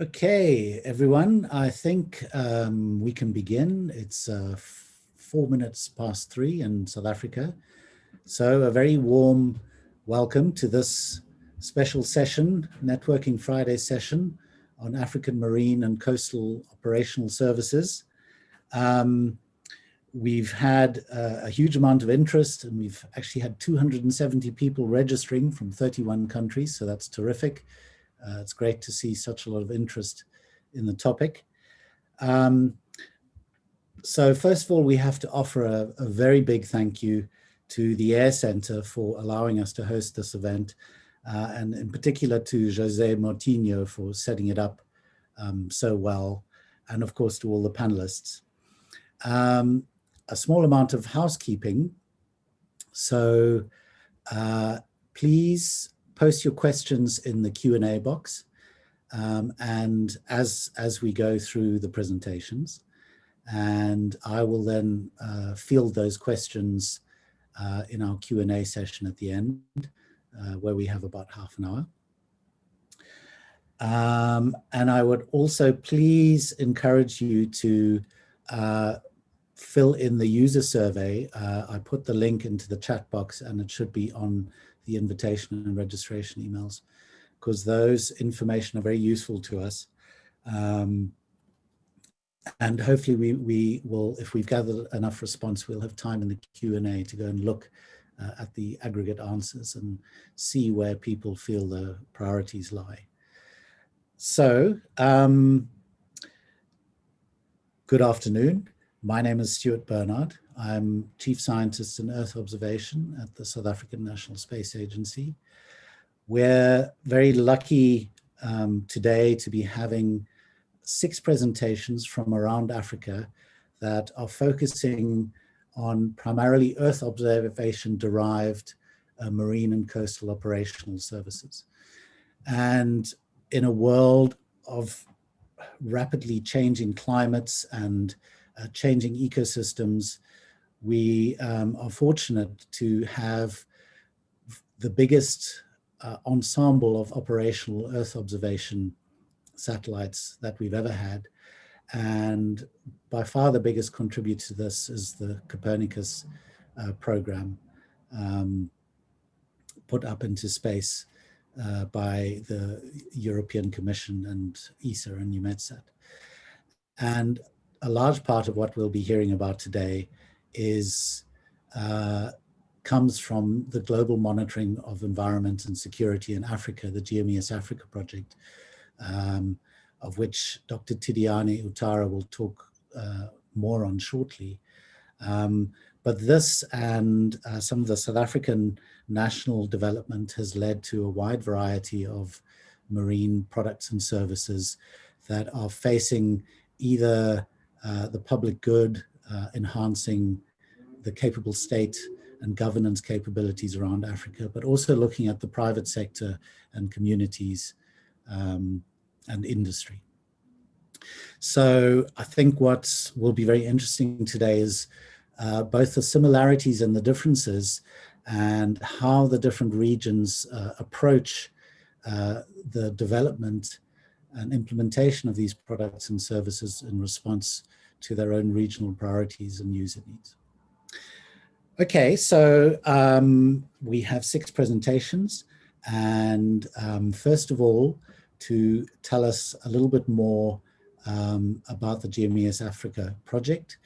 Okay, everyone, I think we can begin. It's 4 minutes past 3 in South Africa. So a very warm welcome to this special session, Networking Friday session on African marine and coastal operational services. We've had a huge amount of interest, and we've actually had 270 people registering from 31 countries, so that's terrific. It's great to see such a lot of interest in the topic. So first of all, we have to offer a very big thank you to the Air Center for allowing us to host this event, and in particular to José Moutinho for setting it up so well, and of course to all the panelists. A small amount of housekeeping. So please post your questions in the Q&A box, and as we go through the presentations, and I will then field those questions in our Q&A session at the end, where we have about half an hour. And I would also please encourage you to fill in the user survey. I put the link into the chat box, and it should be on the invitation and registration emails, because those information are very useful to us. And hopefully we will, if we've gathered enough response, we'll have time in the Q&A to go and look at the aggregate answers and see where people feel the priorities lie. So, good afternoon. My name is Stewart Bernard. I'm Chief Scientist in Earth Observation at the South African National Space Agency. We're very lucky today to be having 6 presentations from around Africa that are focusing on primarily Earth observation derived marine and coastal operational services. And in a world of rapidly changing climates and changing ecosystems, we are fortunate to have the biggest ensemble of operational Earth observation satellites that we've ever had. And by far the biggest contributor to this is the Copernicus program put up into space by the European Commission and ESA and EUMETSAT. And a large part of what we'll be hearing about today is comes from the Global Monitoring of Environment and Security in Africa, the GMES-Africa project, of which Dr. Tidiane Ouattara will talk more on shortly. But this and some of the South African national development has led to a wide variety of marine products and services that are facing either the public good, enhancing the capable state and governance capabilities around Africa, but also looking at the private sector and communities and industry. So I think what will be very interesting today is both the similarities and the differences, and how the different regions approach the development and implementation of these products and services in response to their own regional priorities and user needs. Okay, so we have 6 presentations, and first of all, to tell us a little bit more about the GMES-Africa project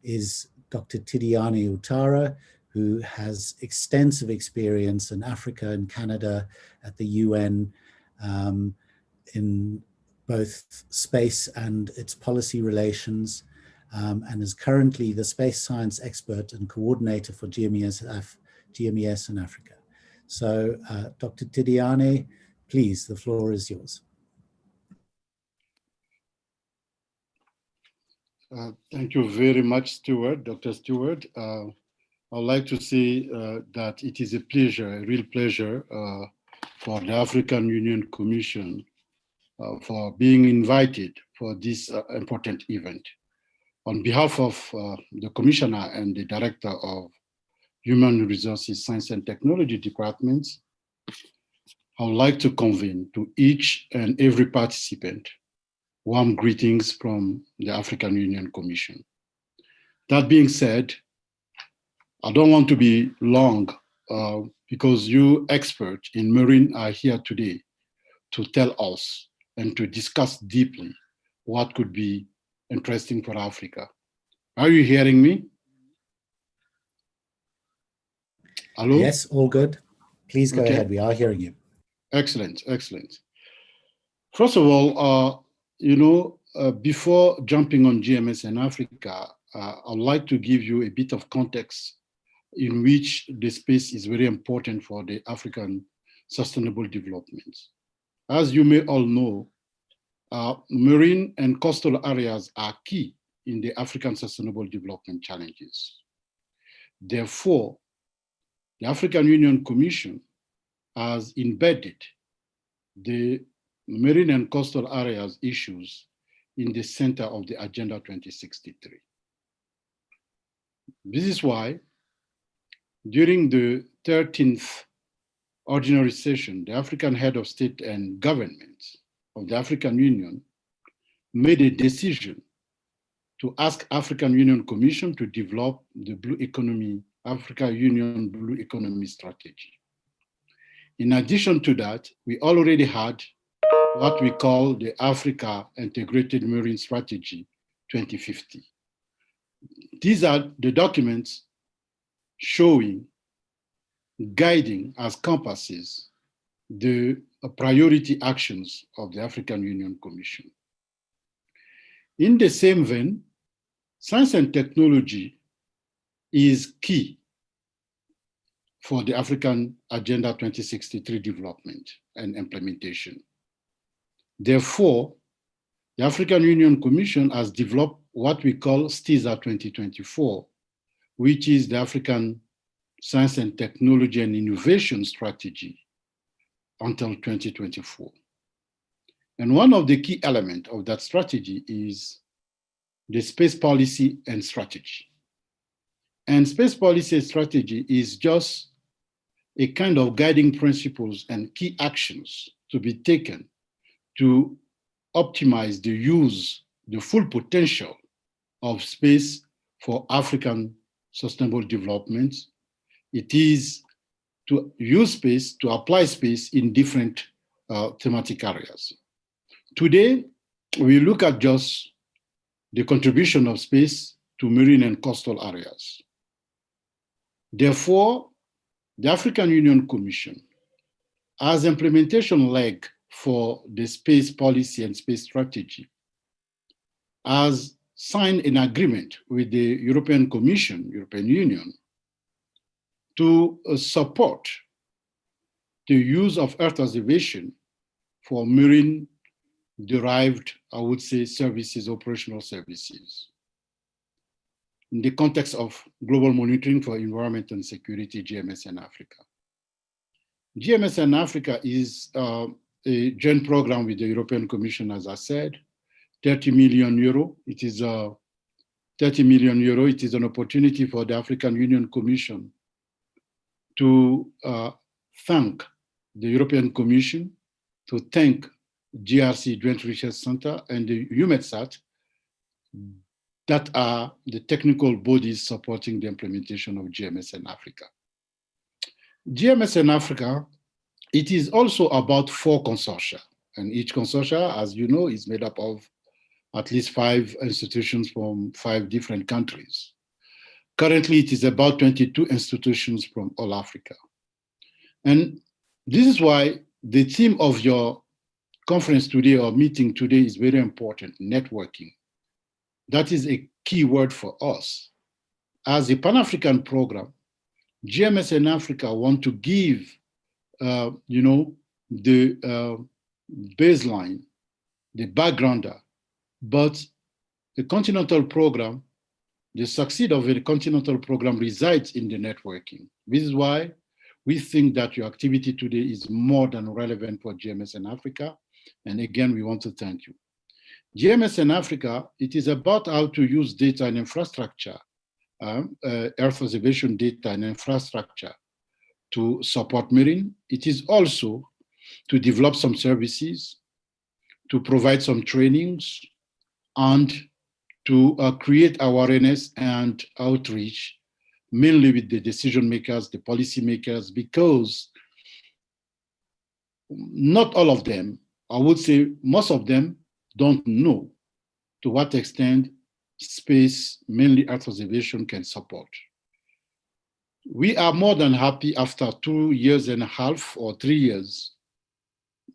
is Dr. Tidiane Ouattara, who has extensive experience in Africa and Canada at the UN in both space and its policy relations, and is currently the space science expert and coordinator for GMES in Africa. So Dr. Tidiane, please, the floor is yours. Thank you very much, Stewart, Dr. Stewart. I'd like to say that it is a pleasure, a real pleasure for the African Union Commission for being invited for this important event. On behalf of the Commissioner and the Director of Human Resources, Science and Technology Departments, I would like to convey to each and every participant Warm greetings from the African Union Commission. That being said, I don't want to be long because you experts in marine are here today to tell us and to discuss deeply what could be interesting for Africa. Are you hearing me? Hello? Yes, all good. Please go ahead. We are hearing you. Excellent, excellent. First of all, before jumping on GMS in Africa, I'd like to give you a bit of context in which the space is very important for the African sustainable development. As you may all know, marine and coastal areas are key in the African sustainable development challenges. Therefore, the African Union Commission has embedded the marine and coastal areas issues in the center of the Agenda 2063. This is why during the 13th ordinary session, the African head of state and government of the African Union made a decision to ask African Union Commission to develop the Blue Economy, Africa Union Blue Economy Strategy. In addition to that, we already had what we call the Africa Integrated Marine Strategy 2050. These are the documents showing, guiding as compasses the priority actions of the African Union Commission. In the same vein, science and technology is key for the African Agenda 2063 development and implementation. Therefore, the African Union Commission has developed what we call STISA 2024, which is the African Science and Technology and Innovation Strategy until 2024. And one of the key elements of that strategy is the space policy and strategy. And space policy and strategy is just a kind of guiding principles and key actions to be taken to optimize the use, the full potential of space for African sustainable development. It is to use space, to apply space in different thematic areas. Today, we look at just the contribution of space to marine and coastal areas. Therefore, the African Union Commission, as implementation leg for the space policy and space strategy, has signed an agreement with the European Commission, European Union, to support the use of Earth observation for marine-derived, I would say, services, operational services, in the context of global monitoring for environment and security, GMS in Africa. GMS in Africa is a joint program with the European Commission, as I said, 30 million euro. It is 30 million euro. It is an opportunity for the African Union Commission to thank the European Commission, to thank GRC, Joint Research Center, and the UMETSAT, that are the technical bodies supporting the implementation of GMS in Africa. GMS in Africa, it is also about 4 consortia, and each consortia, as you know, is made up of at least 5 institutions from 5 different countries. Currently, it is about 22 institutions from all Africa. And this is why the theme of your conference today or meeting today is very important, networking. That is a key word for us. As a Pan-African program, GMS in Africa want to give, the baseline, the backgrounder, but the continental program, the success of a continental program resides in the networking. This is why we think that your activity today is more than relevant for GMS in Africa. And again, we want to thank you. GMS in Africa, it is about how to use data and infrastructure, Earth observation data and infrastructure to support marine. It is also to develop some services, to provide some trainings and to create awareness and outreach, mainly with the decision makers, the policy makers, because not all of them, I would say most of them, don't know to what extent space, mainly Earth observation, can support. We are more than happy after 2.5 years or 3 years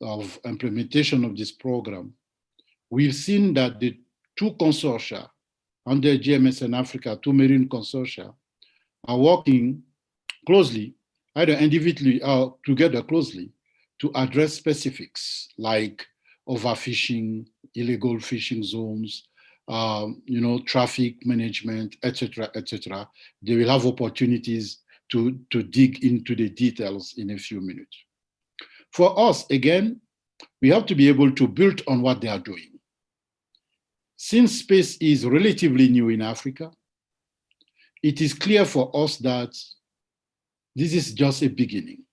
of implementation of this program. We've seen that the 2 consortia under GMES-Africa, 2 marine consortia, are working closely, either individually or together closely, to address specifics like overfishing, illegal fishing zones, traffic management, etc., etc. They will have opportunities to dig into the details in a few minutes. For us, again, we have to be able to build on what they are doing. Since space is relatively new in Africa, it is clear for us that this is just a beginning.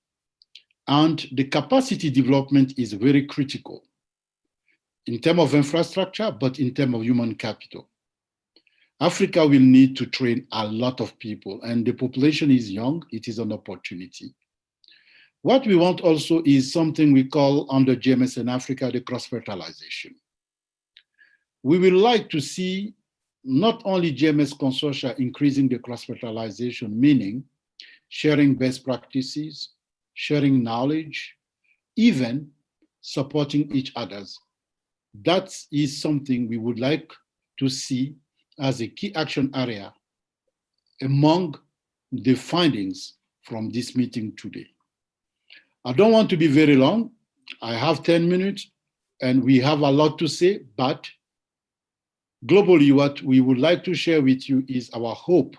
And the capacity development is very critical in terms of infrastructure, but in terms of human capital. Africa will need to train a lot of people, and the population is young. It is an opportunity. What we want also is something we call under GMES-Africa, the cross-fertilization. We would like to see not only GMS consortia increasing the cross-fertilization, meaning sharing best practices, sharing knowledge, even supporting each other's. That is something we would like to see as a key action area among the findings from this meeting today. I don't want to be very long. I have 10 minutes and we have a lot to say, but globally, what we would like to share with you is our hope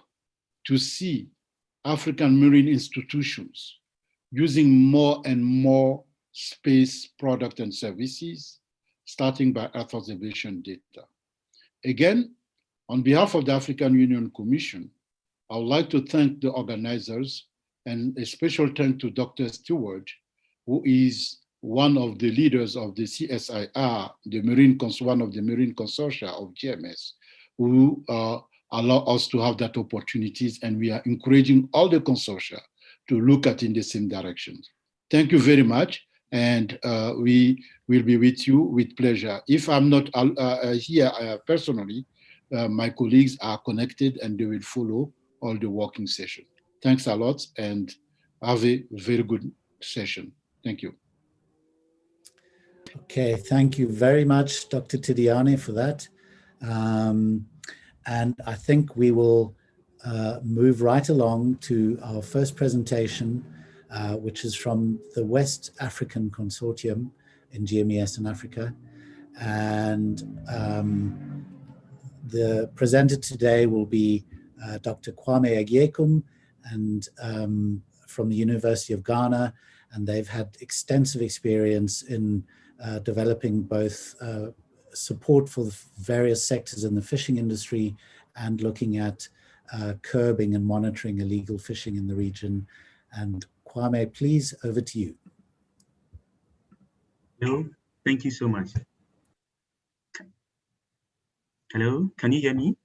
to see African marine institutions using more and more space products and services, starting by Earth observation data. Again, on behalf of the African Union Commission, I would like to thank the organizers, and a special thank to Dr. Stewart, who is one of the leaders of the CSIR, one of the marine consortia of GMS, who allow us to have that opportunities, and we are encouraging all the consortia to look at in the same direction. Thank you very much, and we will be with you with pleasure. If I'm not here personally, my colleagues are connected and they will follow all the working session. Thanks a lot and have a very good session. Thank you. Okay, thank you very much, Dr. Tidiane, for that. And I think we will move right along to our first presentation, which is from the West African Consortium in GMES-Africa. And the presenter today will be Dr. Kwame Agyekum, and from the University of Ghana, and they've had extensive experience in developing both support for the various sectors in the fishing industry and looking at curbing and monitoring illegal fishing in the region. And Kwame, please, over to you. Hello, thank you so much. Hello, can you hear me?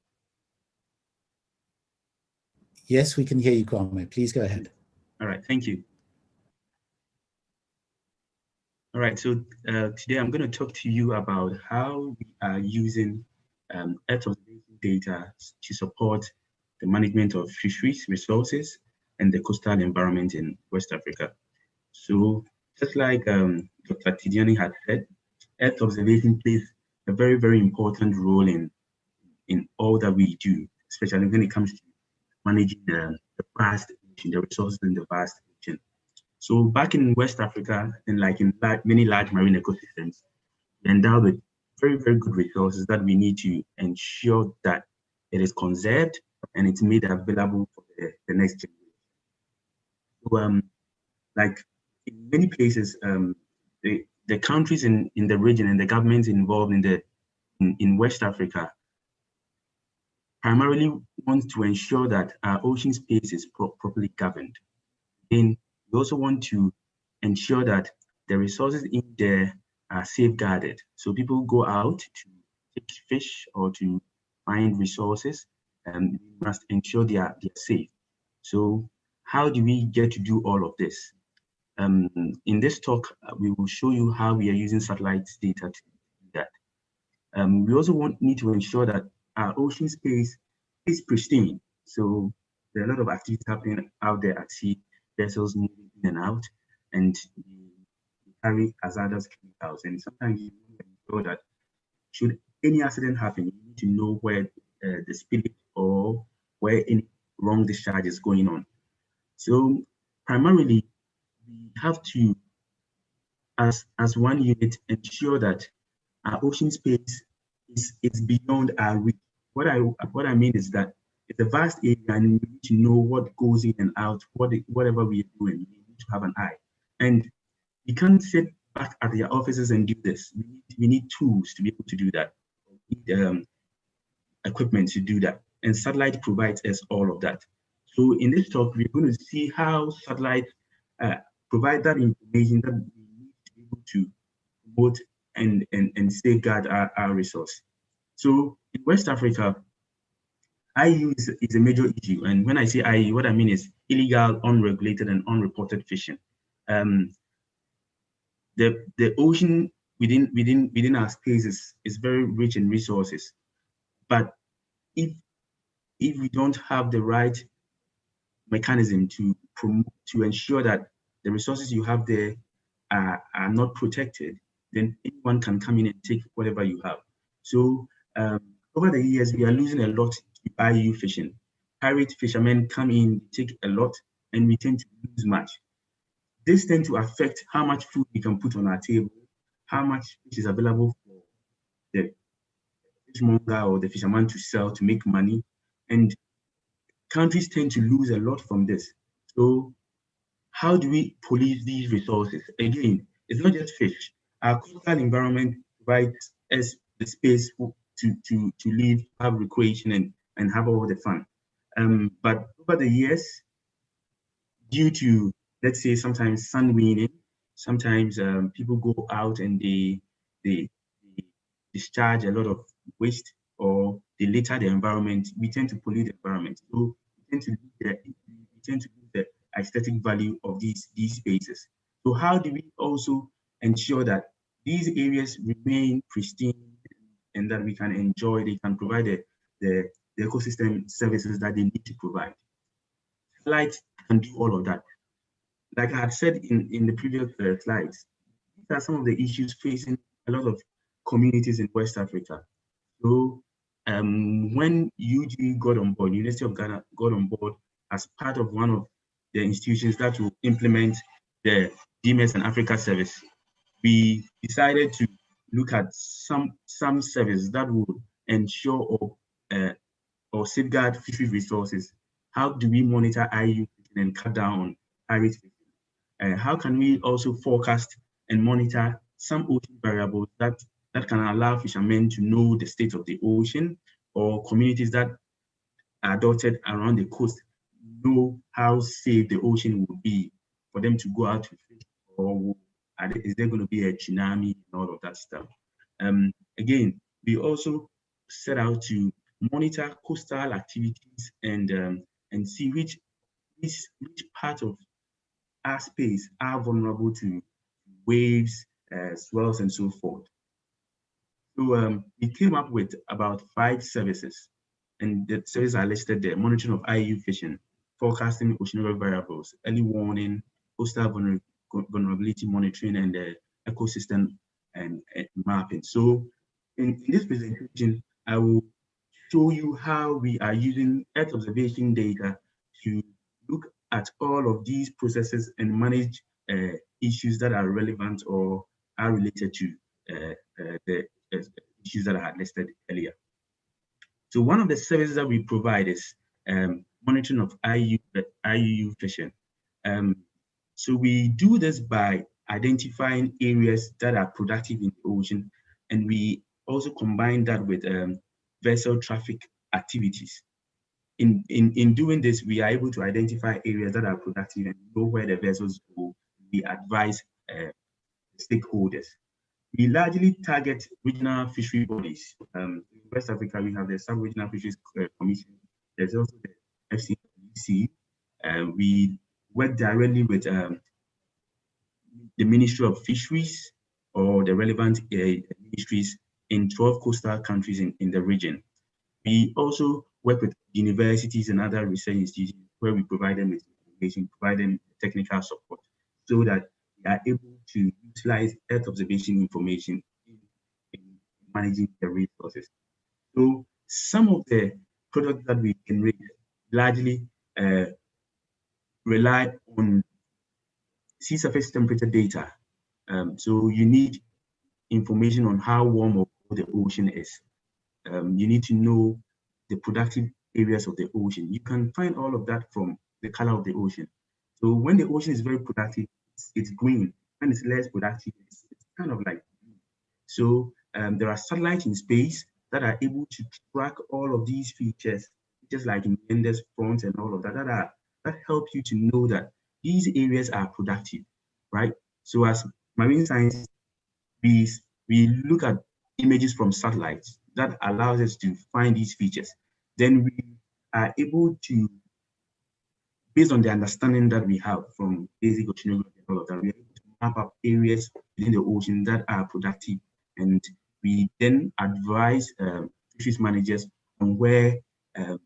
Yes, we can hear you, Kwame. Please go ahead. All right, thank you. All right, so today I'm going to talk to you about how we are using Earth observation data to support the management of fisheries resources and the coastal environment in West Africa. So just like Dr. Tidiane had said, Earth observation plays a very, very important role in all that we do, especially when it comes to managing the vast ocean, the resources in the vast ocean. So back in West Africa, and like in many large marine ecosystems, we're endowed with very, very good resources that we need to ensure that it is conserved and it's made available for the next generation. So, like in many places, the countries in the region and the governments involved in West Africa primarily want to ensure that our ocean space is properly governed. Then we also want to ensure that the resources in there are safeguarded. So people go out to take fish or to find resources, and we must ensure they are safe. So how do we get to do all of this? In this talk, we will show you how we are using satellite data to do that. We also need to ensure that our ocean space is pristine. So there are a lot of activities happening out there at sea, vessels moving in and out, and they carry hazardous chemicals. And sometimes you need to ensure that should any accident happen, you need to know where the spillage or where any wrong discharge is going on. So primarily, we have to, as one unit, ensure that our ocean space is beyond our reach. What I mean is that it's a vast area, and we need to know what goes in and out. Whatever we are doing, we need to have an eye. And we can't sit back at the offices and do this. We need tools to be able to do that. We need equipment to do that. And satellite provides us all of that. So in this talk, we're going to see how satellite provide that information that we need to be able to promote and safeguard our resource. So in West Africa, IUU is a major issue. And when I say IUU, what I mean is illegal, unregulated, and unreported fishing. The ocean within our space is very rich in resources. But if we don't have the right mechanism to ensure that the resources you have there are not protected, then anyone can come in and take whatever you have. So over the years, we are losing a lot to IUU fishing. Pirate fishermen come in, take a lot, and we tend to lose much. This tends to affect how much food we can put on our table, how much fish is available for the fishmonger or the fisherman to sell to make money. And countries tend to lose a lot from this. So how do we police these resources? Again, it's not just fish. Our coastal environment provides us the space to live, have recreation, and have all the fun. But over the years, due to, let's say, sometimes sun winning, sometimes people go out and they discharge a lot of waste, or they litter the environment. We tend to pollute the environment. So we tend to lose the aesthetic value of these spaces. So how do we also ensure that these areas remain pristine and that we can enjoy, they can provide the ecosystem services that they need to provide? Slides can do all of that. Like I had said in the previous slides, these are some of the issues facing a lot of communities in West Africa. So when UG got on board, University of Ghana got on board as part of one of the institutions that will implement the GMES-Africa service, we decided to look at some services that would ensure or safeguard fishery resources. How do we monitor IUU and cut down on pirate fishing? How can we also forecast and monitor some ocean variables that can allow fishermen to know the state of the ocean, or communities that are dotted around the coast know how safe the ocean will be for them to go out to fish, or is there going to be a tsunami and all of that stuff? Again, we also set out to monitor coastal activities and see which part of our space are vulnerable to waves, swells, and so forth. So we came up with about 5 services, and the services are listed there: monitoring of IUU fishing, forecasting oceanographic variables, early warning, coastal vulnerability monitoring, and ecosystem and mapping. So in this presentation, I will show you how we are using Earth observation data to look at all of these processes and manage issues that are relevant or are related to the issues that I had listed earlier. So one of the services that we provide is monitoring of IUU fishing. So we do this by identifying areas that are productive in the ocean, and we also combine that with vessel traffic activities. In doing this, we are able to identify areas that are productive and know where the vessels go. We advise stakeholders. we largely target regional fishery bodies. In West Africa, we have the Sub-Regional Fisheries Commission. There's also the FCWC. We work directly with the Ministry of Fisheries or the relevant ministries in 12 coastal countries in the region. We also work with universities and other research institutions where we provide them with information, provide them technical support so that they are able to utilize Earth observation information in managing the resources. So some of the products that we generate largely rely on sea surface temperature data. So you need information on how warm or cold the ocean is. You need to know the productive areas of the ocean. You can find all of that from the color of the ocean. So when the ocean is very productive, it's green. When it's less productive, it's kind of like blue. So there are satellites in space that are able to track all of these features, just like in Mendes front and all of that, that help you to know that these areas are productive, right? So as marine scientists, we look at images from satellites that allows us to find these features. Then we are able to, based on the understanding that we have from basic oceanography and all of that, we're able to map up areas within the ocean that are productive. And we then advise fisheries managers on where a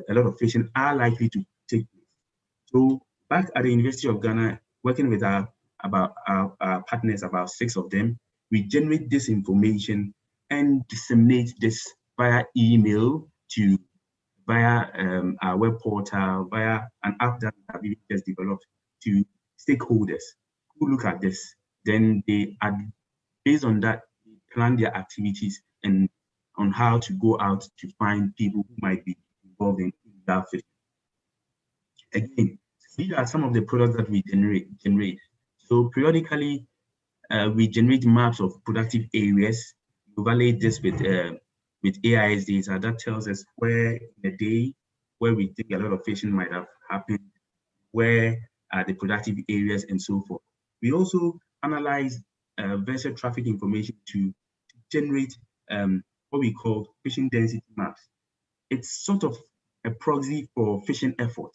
lot of fishing are likely to take place. So back at the University of Ghana, working with our partners, about 6 of them, we generate this information and disseminate this via email via our web portal, via an app that we just developed to stakeholders who look at this. Then they are, based on that, plan their activities and on how to go out to find people who might be involved in that fishing. Again, these are some of the products that we generate. So periodically, we generate maps of productive areas. We overlay this with AIS data that tells us where in a day, where we think a lot of fishing might have happened, where are the productive areas, and so forth. We also analyze vessel traffic information to generate what we call fishing density maps. It's sort of a proxy for fishing effort.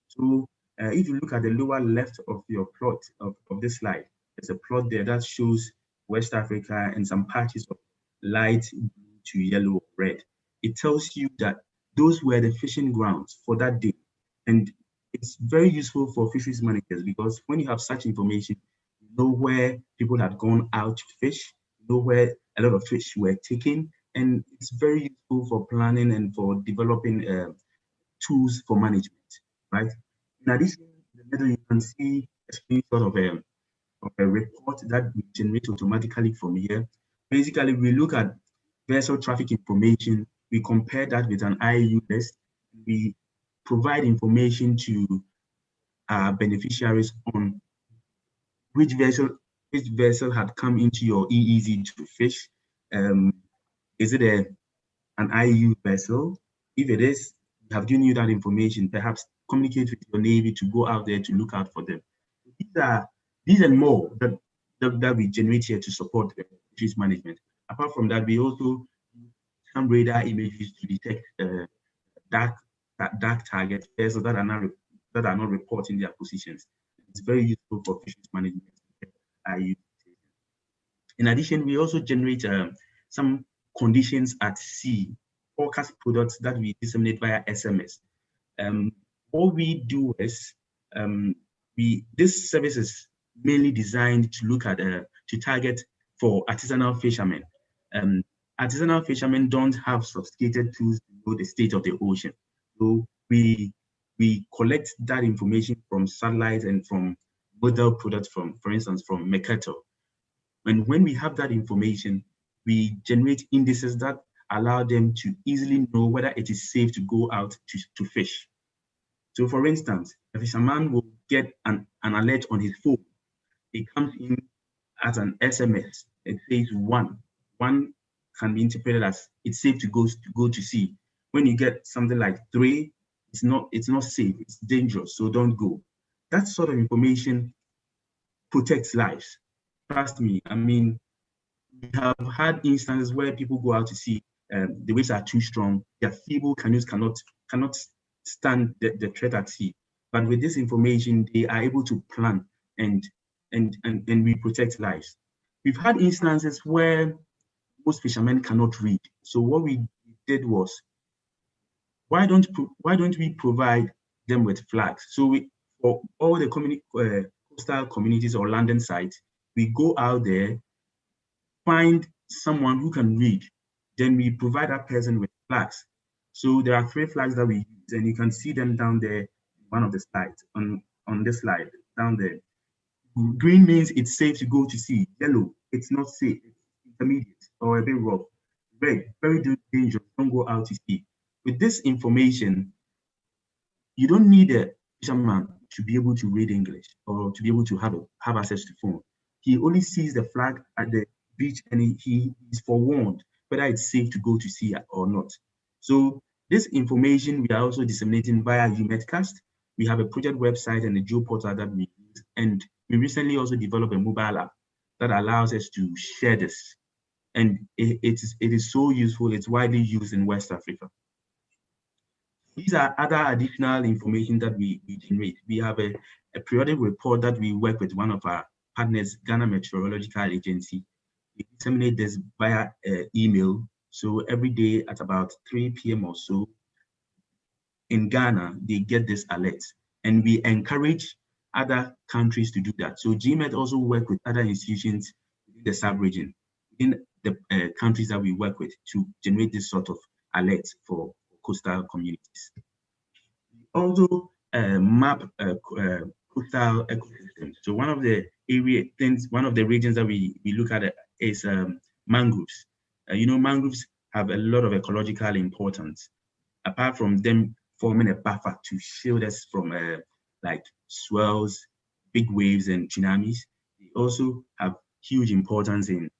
So if you look at the lower left of your plot of this slide, there's a plot there that shows West Africa and some patches of light blue to yellow or red. It tells you that those were the fishing grounds for that day. And it's very useful for fisheries managers because when you have such information, you know where people had gone out to fish, you know where a lot of fish were taken, and it's very useful for planning and for developing tools for management, right? In addition, in the middle, you can see a screenshot of a report that we generate automatically from here. Basically, we look at vessel traffic information, we compare that with an IAU list, we provide information to our beneficiaries on which vessel had come into your EEZ to fish. Is it an IAU vessel? If it is, we have given you that information. Perhaps communicate with your Navy to go out there to look out for them. These and more that we generate here to support fisheries management. Apart from that, we also use some radar images to detect dark target vessels that are not reporting their positions. It's very useful for fisheries management. In addition, we also generate some conditions at sea, forecast products that we disseminate via SMS. What we do is, this service is mainly designed to look at, to target for artisanal fishermen. Artisanal fishermen don't have sophisticated tools to know the state of the ocean. So we collect that information from satellites and from model products for instance, from Mercator. And when we have that information, we generate indices that allow them to easily know whether it is safe to go out to fish. So for instance, a fisherman will get an alert on his phone. It comes in as an SMS. It says 1. 1 can be interpreted as it's safe to go to sea. When you get something like 3, it's not safe, it's dangerous, so don't go. That sort of information protects lives. Trust me, I mean, We have had instances where people go out to sea, the waves are too strong, their feeble canoes cannot stand the threat at sea. But with this information, they are able to plan and we protect lives. We've had instances where most fishermen cannot read. So what we did was, why don't we provide them with flags? So for all the coastal communities or landing sites, we go out there, find someone who can read, then we provide that person with flags. So there are 3 flags that we use, and you can see them down there, one of the slides, on this slide, down there. Green means it's safe to go to sea. Yellow, it's not safe, it's intermediate or a bit rough. Red, very dangerous, don't go out to sea. With this information, you don't need a fisherman to be able to read English or to be able to have access to phone. He only sees the flag at the beach and he is forewarned whether it's safe to go to sea or not. So this information we are also disseminating via UMEDcast. We have a project website and a geo portal that we use, and we recently also developed a mobile app that allows us to share this. And it is so useful, it's widely used in West Africa. These are other additional information that we generate. We have a periodic report that we work with one of our partners, Ghana Meteorological Agency. We disseminate this via email. So every day at about 3 p.m. or so in Ghana, they get this alert. And we encourage other countries to do that. So GMES also work with other institutions in the sub-region, in the countries that we work with, to generate this sort of alerts for coastal communities. We also map coastal ecosystems. So one of the one of the regions that we look at is mangroves. Mangroves have a lot of ecological importance. Apart from them forming a buffer to shield us from like swells, big waves, and tsunamis, they also have huge importance in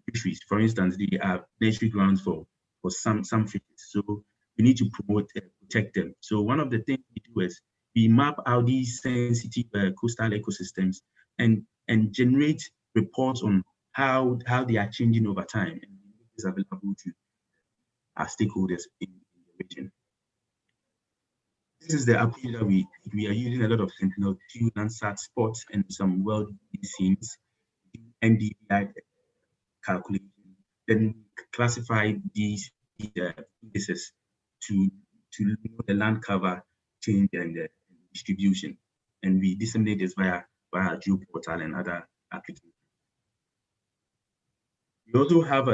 fisheries. For instance, they are nursery grounds for some fishes. So we need to promote and protect them. So one of the things we do is we map out these sensitive coastal ecosystems and generate reports on how they are changing over time, and make this available to our stakeholders in the region. This is the approach that we are using a lot of Sentinel-2 Landsat spots and some world scenes, NDVI calculation, then classify these indices to know the land cover change and the distribution. And we disseminate this via our geo portal and other applications. We also have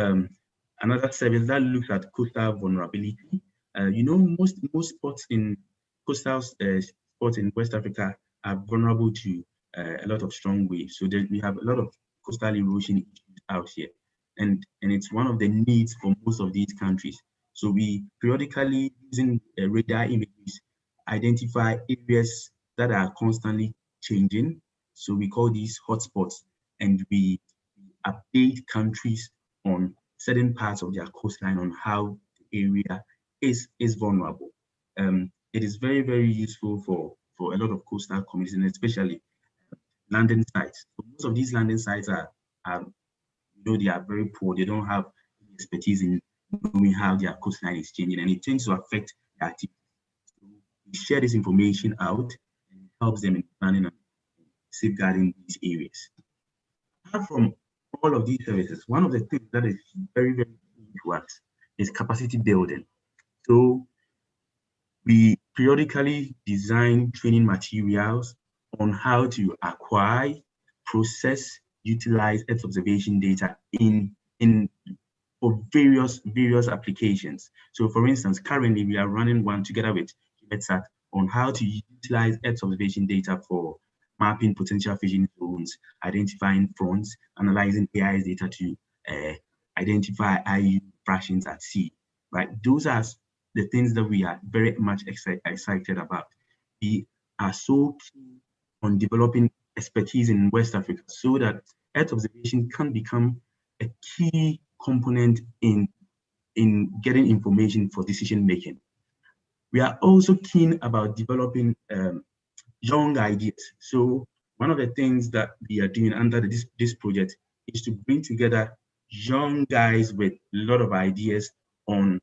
another service that looks at coastal vulnerability. Most spots in coastal spots in West Africa are vulnerable to a lot of strong waves. So we have a lot of coastal erosion issues out here. And it's one of the needs for most of these countries. So we periodically, using radar images, identify areas that are constantly changing. So we call these hotspots, and we update countries on certain parts of their coastline on how the area is vulnerable. It is very, very useful for a lot of coastal communities, and especially landing sites. So most of these landing sites are they are very poor. They don't have expertise in knowing how their coastline is changing, and it tends to affect their activities. So we share this information out, and it helps them in planning and safeguarding these areas. Apart from all of these services, one of the things that is very, very key to us is capacity building. So we periodically design training materials on how to acquire, process, utilize Earth observation data for various applications. So for instance, currently we are running one together with GMES-Africa on how to utilize Earth observation data for mapping potential fishing zones, identifying fronts, analyzing AIS data to identify IU fractions at sea, right? Those are the things that we are very much excited about. We are so keen on developing expertise in West Africa so that Earth observation can become a key component in getting information for decision making. We are also keen about developing young ideas. So one of the things that we are doing under this project is to bring together young guys with a lot of ideas on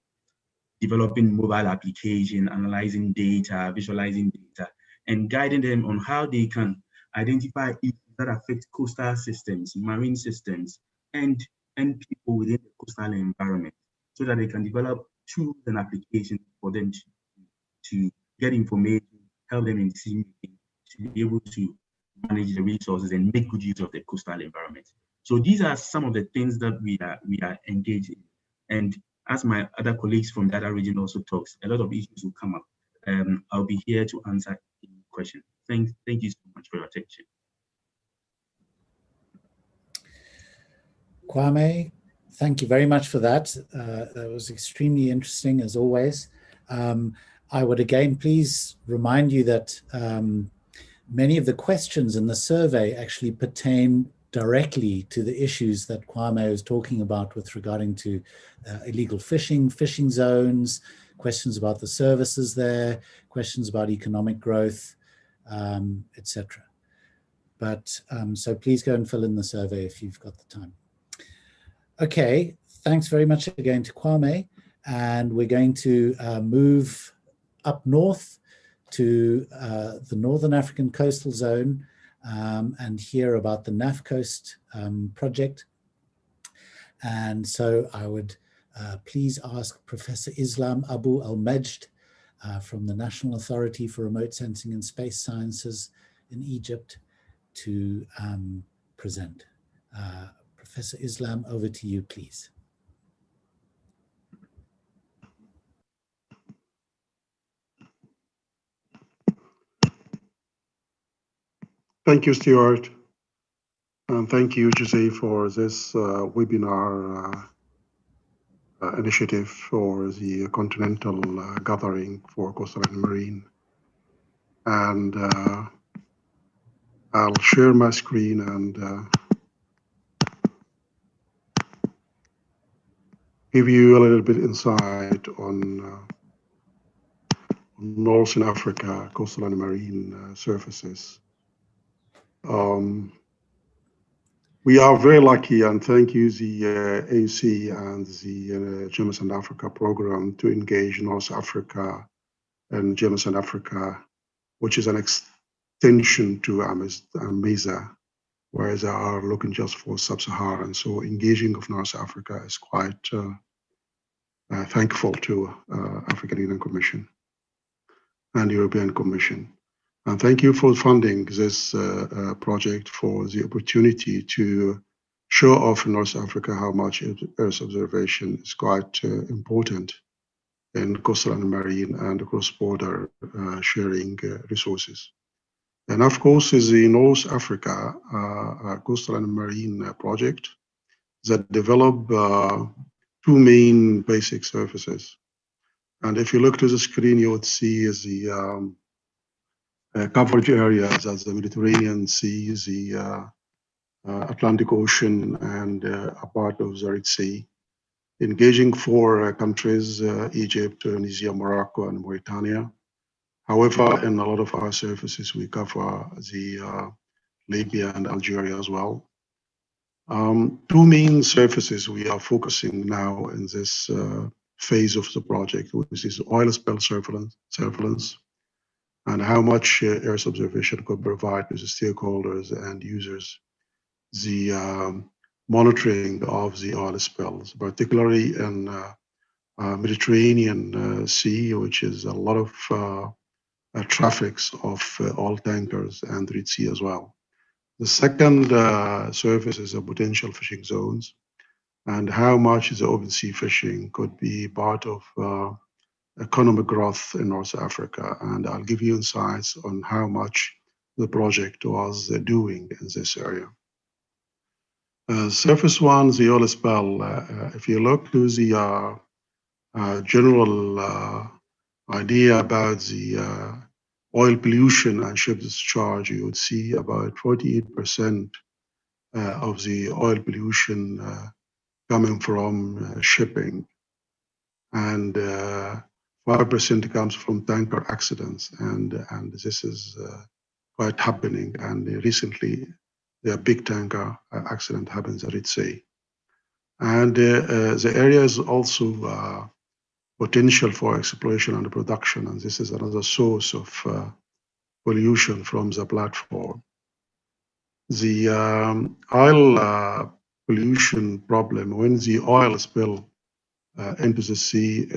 developing mobile application, analyzing data, visualizing data, and guiding them on how they can identify issues that affect coastal systems, marine systems, and people within the coastal environment, so that they can develop tools and applications for them to get information, help them in decision making, to be able to manage the resources and make good use of the coastal environment. So these are some of the things that we are engaged in. And as my other colleagues from the other region also talks, a lot of issues will come up. I'll be here to answer any question. Thank you so much for your attention. Kwame, thank you very much for that. That was extremely interesting as always. I would again please remind you that many of the questions in the survey actually pertain directly to the issues that Kwame was talking about with regarding to illegal fishing, fishing zones, questions about the services there, questions about economic growth, etc. But so please go and fill in the survey if you've got the time. Okay, thanks very much again to Kwame, and we're going to move up north to the Northern African Coastal Zone and hear about the NAF Coast project. And so I would please ask Professor Islam Abu Al-Majd from the National Authority for Remote Sensing and Space Sciences in Egypt to present. Professor Islam, over to you, please. Thank you, Stewart. And thank you, Jose, for this webinar initiative for the Continental Gathering for Coastal and Marine. And I'll share my screen and give you a little bit insight on Northern Africa, coastal and marine services. We are very lucky, and thank you, the AUC and the GMES-Africa program, to engage North Africa and GMES-Africa, which is an extension to MESA, whereas they are looking just for sub-Saharan. So engaging of North Africa is quite thankful to African Union Commission and European Commission. And thank you for funding this project, for the opportunity to show off in North Africa how much Earth observation is quite important in coastal and marine and cross-border sharing resources. And of course, is the North Africa coastal and marine project that develop two main basic services. And if you look to the screen, you would see is the coverage areas as the Mediterranean Sea, the Atlantic Ocean, and a part of the Red Sea, engaging four countries, Egypt, Tunisia, Morocco, and Mauritania. However, in a lot of our services, we cover the Libya and Algeria as well. Two main services we are focusing now in this phase of the project, which is oil spill surveillance, and how much Earth observation could provide to the stakeholders and users the monitoring of the oil spills, particularly in Mediterranean Sea, which is a lot of traffics of oil tankers, and Red Sea as well. The second service is potential fishing zones, and how much the open sea fishing could be part of economic growth in North Africa. And I'll give you insights on how much the project was doing in this area. Surface one, the oil spill. If you look to the general idea about the oil pollution and ship discharge, you would see about 48% of the oil pollution coming from shipping, and 5% comes from tanker accidents, and this is quite happening. And recently, the big tanker accident happens at Red Sea. And the area is also potential for exploration and production, and this is another source of pollution from the platform. The oil pollution problem, when the oil spill into the sea,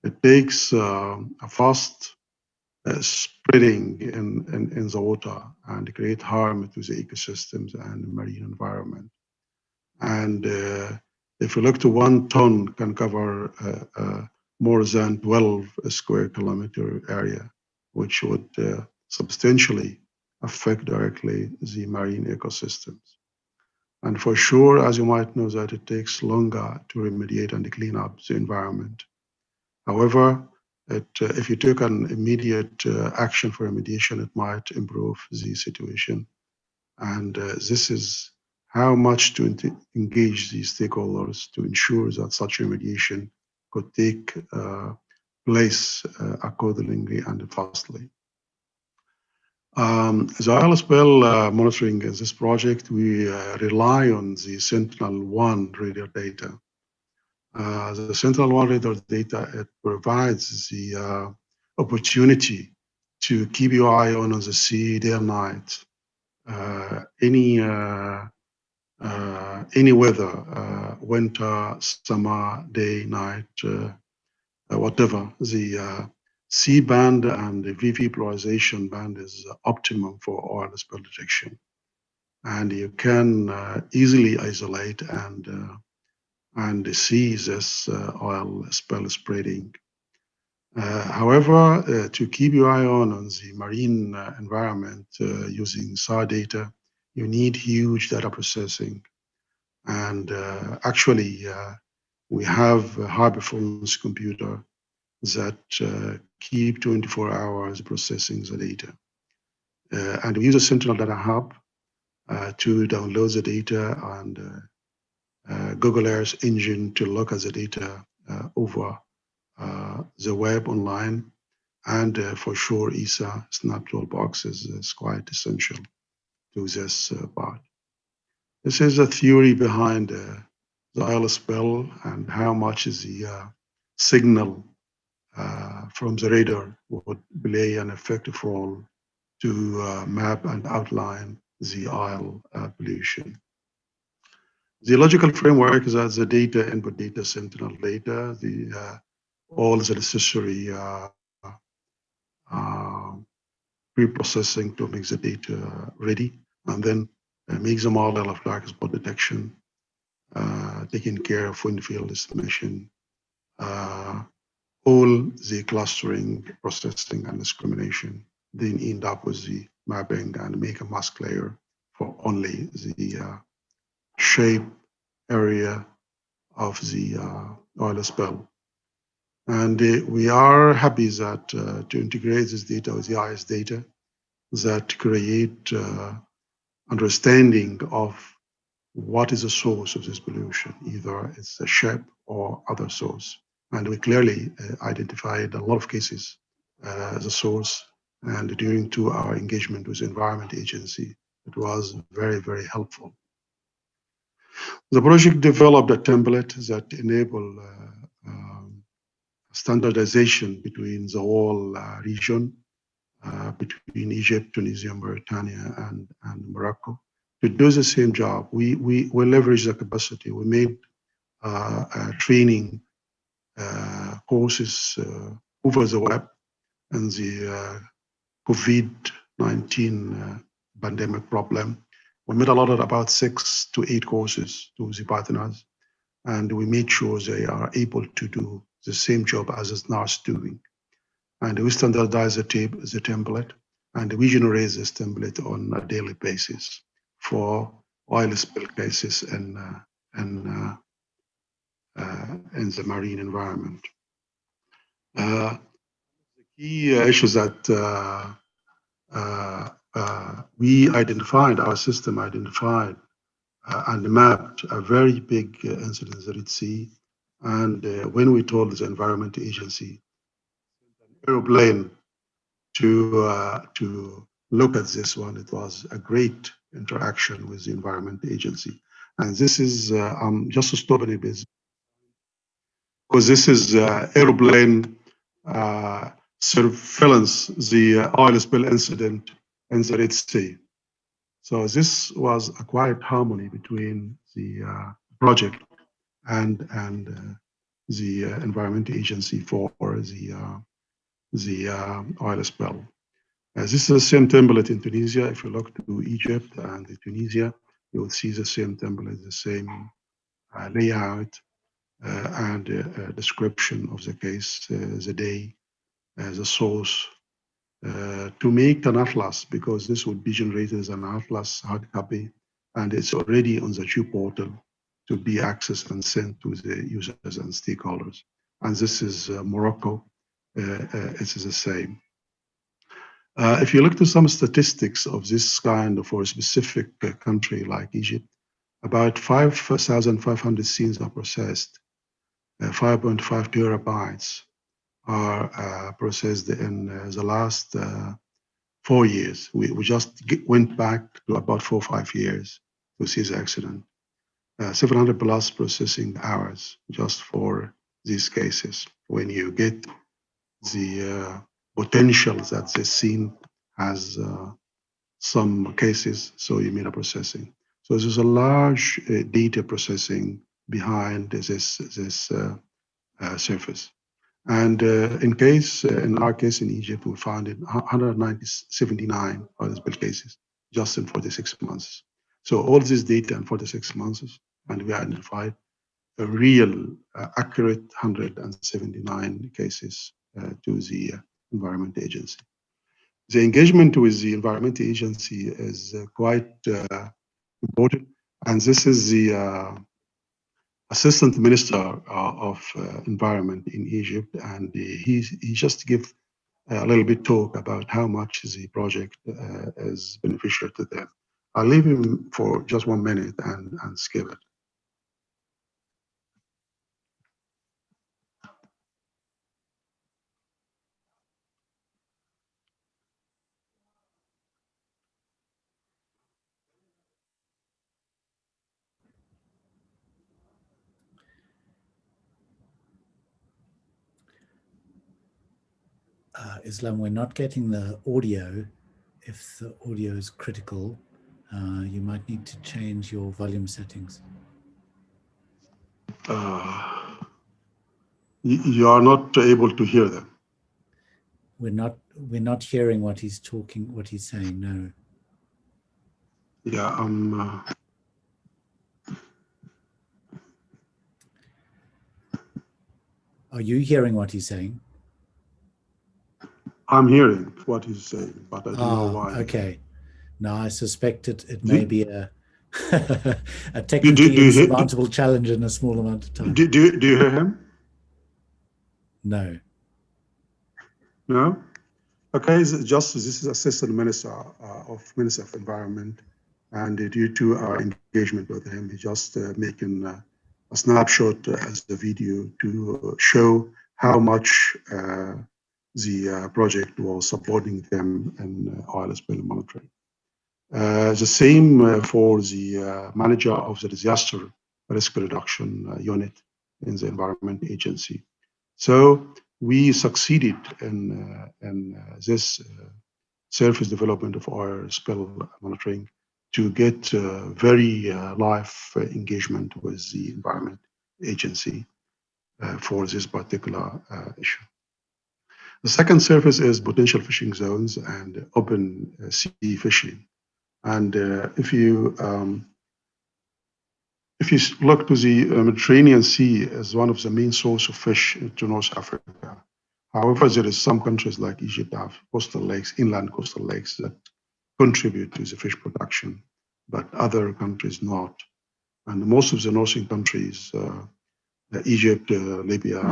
it takes a fast spreading in the water and create harm to the ecosystems and marine environment. And if you look to 1 ton can cover more than 12 square kilometer area, which would substantially affect directly the marine ecosystems. And for sure, as you might know, that it takes longer to remediate and clean up the environment. However, if you took an immediate action for remediation, it might improve the situation. And this is how much to engage these stakeholders to ensure that such remediation could take place accordingly and fastly. The oil spill monitoring in this project, we rely on the Sentinel-1 radar data. The Sentinel-1 radar data, it provides the opportunity to keep your eye on the sea day and night. Any weather, winter, summer, day, night, whatever, the C band and the VV polarization band is optimum for oil spill detection. And you can easily isolate and see this oil spill spreading. However, to keep your eye on the marine environment using SAR data, you need huge data processing. And actually, we have a high performance computer that keep 24 hours processing the data. And we use a Sentinel Data Hub to download the data and Google Earth engine to look at the data over the web online. And for sure, ESA Snap Toolbox is quite essential to this part. This is a theory behind the oil spill and how much is the signal from the radar would play an effective role to map and outline the oil pollution. The logical framework is that the data, input data, Sentinel data, all the necessary pre-processing to make the data ready, and then make the model of dark spot detection, taking care of wind field estimation, all the clustering, processing, and discrimination, then end up with the mapping and make a mask layer for only the shape area of the oil spill. And we are happy that to integrate this data with the IS data that create understanding of what is the source of this pollution, either it's a ship or other source. And we clearly identified a lot of cases as a source. And during our engagement with the Environment Agency, it was very, very helpful. The project developed a template that enabled standardization between the whole region, between Egypt, Tunisia, Mauritania, and Morocco, to do the same job. We leveraged the capacity. We made training courses over the web, and the COVID-19 pandemic problem. We made a lot of about 6 to 8 courses to the partners, and we made sure they are able to do the same job as is NARSS doing. And we standardize the template, and we generate this template on a daily basis for oil spill cases in the marine environment. The key issues that we identified, our system identified and mapped a very big incident at the Red Sea. And when we told the Environment Agency, an aeroplane to look at this one, it was a great interaction with the Environment Agency. And this is, just to stop a bit, because this is airplane surveillance, the oil spill incident in the Red Sea. So this was a quiet harmony between the project and the Environment Agency for the oil spill. This is the same template in Tunisia. If you look to Egypt and Tunisia, you will see the same template, the same layout and description of the case, the day, the source, to make an atlas, because this would be generated as an atlas hard copy, and it's already on the Q portal to be accessed and sent to the users and stakeholders. And this is Morocco, it is the same. If you look to some statistics of this kind for a specific country like Egypt, about 5,500 scenes are processed, 5.5 terabytes are processed in the last 4 years. We just went back to about 4 or 5 years to see the accident. 700 plus processing hours just for these cases. When you get the potential that the scene has some cases, so you need a processing. So there's a large data processing behind this surface. And in our case in Egypt, we found 179 oil spill cases just in 46 months. So all this data in 46 months, and we identified a real accurate 179 cases to the Environment Agency. The engagement with the Environment Agency is quite important, and this is the Assistant Minister of Environment in Egypt, and he just gave a little bit talk about how much the project is beneficial to them. I'll leave him for just 1 minute and skip it. Islam, we're not getting the audio. If the audio is critical, you might need to change your volume settings. You are not able to hear them. We're not hearing what he's saying, no. Yeah, Are you hearing what he's saying? I'm hearing what he's saying, but I don't know why. Okay. Now I suspect it may be a a technically insurmountable challenge in a small amount of time. Do you hear him? No. No? Okay, this is Assistant Minister of Environment, and due to our engagement with him, he's just making a snapshot as the video to show how much the project was supporting them in oil spill monitoring. The same for the manager of the disaster risk reduction unit in the Environment Agency. So we succeeded in this surface development of oil spill monitoring to get very live engagement with the Environment Agency for this particular issue. The second surface is potential fishing zones and open sea fishing. And if you look to the Mediterranean Sea as one of the main sources of fish to North Africa, however, there is some countries like Egypt have coastal lakes, inland coastal lakes that contribute to the fish production, but other countries not. And most of the northern countries, Egypt, Libya,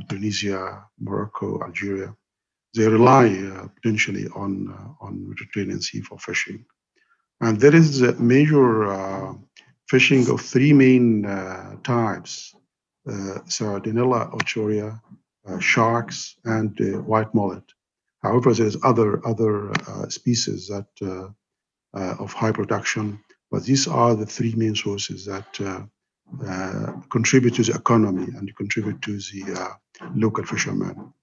Tunisia, Morocco, Algeria, they rely potentially on Mediterranean Sea for fishing. And there is a major fishing of 3 main types, Sardinella, Ochoria, sharks, and white mullet. However, there's other species that of high production. But these are the three main sources that contribute to the economy and contribute to the local fishermen.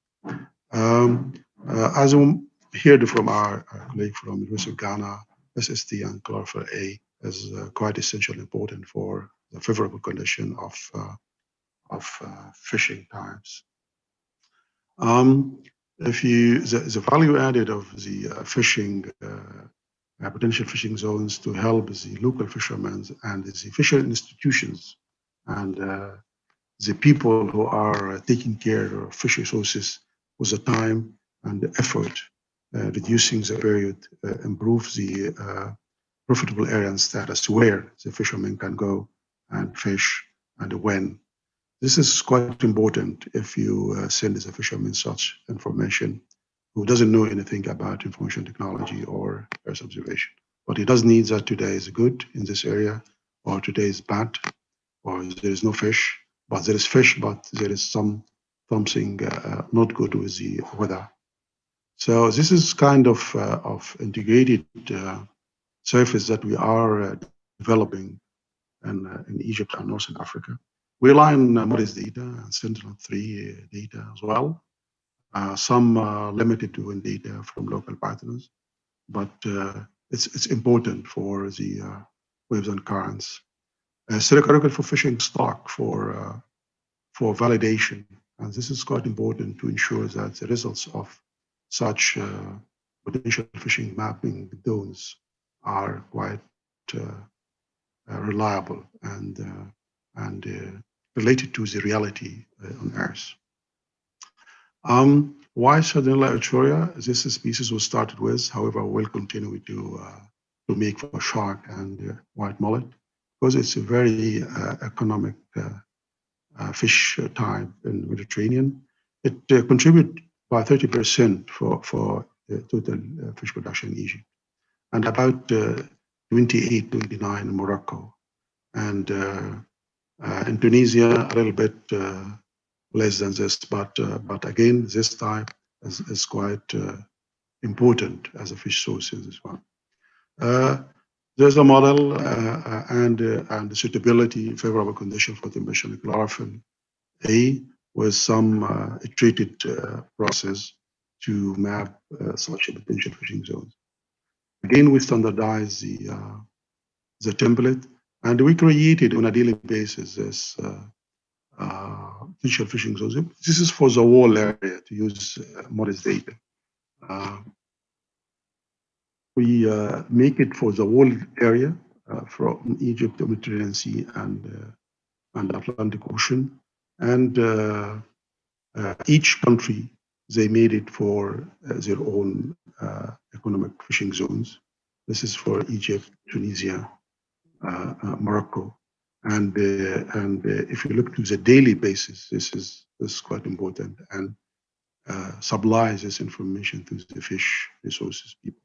As we heard from our colleague from the University of Ghana, SST and chlorophyll A is quite essential and important for the favorable condition of fishing times. The value added of the fishing potential fishing zones to help the local fishermen and the fishery institutions and the people who are taking care of fish resources with the time and the effort, reducing the period, improve the profitable area and status where the fishermen can go and fish and when. This is quite important if you send as a fisherman such information who doesn't know anything about information technology or Earth observation. But he does need that today is good in this area, or today is bad, or there is no fish, but there is fish, but there is something not good with the weather. So this is kind of integrated surface that we are developing in Egypt and Northern Africa. We rely on MODIS data and Sentinel-3 data as well. Some limited to wind data from local partners, but it's important for the waves and currents. Record for fishing stock for validation, and this is quite important to ensure that the results of such potential fishing mapping zones are quite reliable and related to the reality on Earth. Why Sardinella euphoria? This species was started with, however, will continue to make for shark and white mullet because it's a very economic fish type in the Mediterranean. It contributes by 30% for total fish production in Egypt, and about 28, 29 in Morocco, and Indonesia a little bit less than this, but again, this type is quite important as a fish source in this one. There's a model and the suitability, favorable condition for the emission of chlorophyll A with some treated process to map such a potential fishing zones. Again, we standardize the template, and we created on a daily basis this potential fishing zones. This is for the whole area to use MODIS data. We make it for the whole area from Egypt, the Mediterranean Sea, and Atlantic Ocean. And each country, they made it for their own economic fishing zones. This is for Egypt, Tunisia, Morocco. And if you look to the daily basis, this is quite important and supplies this information to the fish resources people.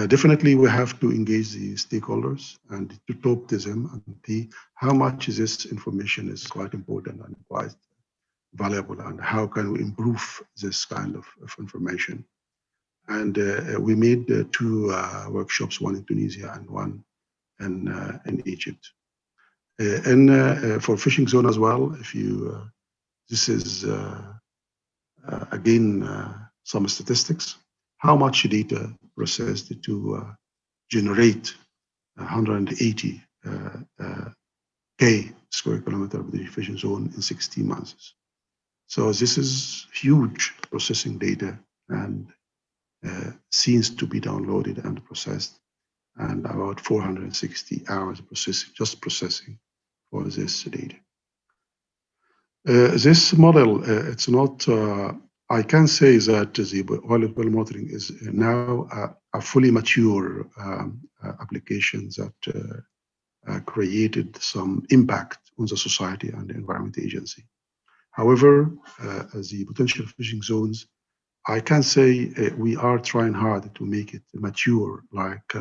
Definitely, we have to engage the stakeholders and to talk to them and see how much this information is quite important and quite valuable, and how can we improve this kind of information. And we made two workshops, one in Tunisia and one in Egypt. And for fishing zone as well, if you, this is again some statistics. How much data processed to generate 180 K square kilometer of the fishing zone in 16 months. So this is huge processing data and scenes to be downloaded and processed, and about 460 hours processing, just processing for this data. This model, it's not, I can say that the oil well monitoring is now a fully mature application that created some impact on the society and the Environment Agency. However, as the potential fishing zones, I can say we are trying hard to make it mature like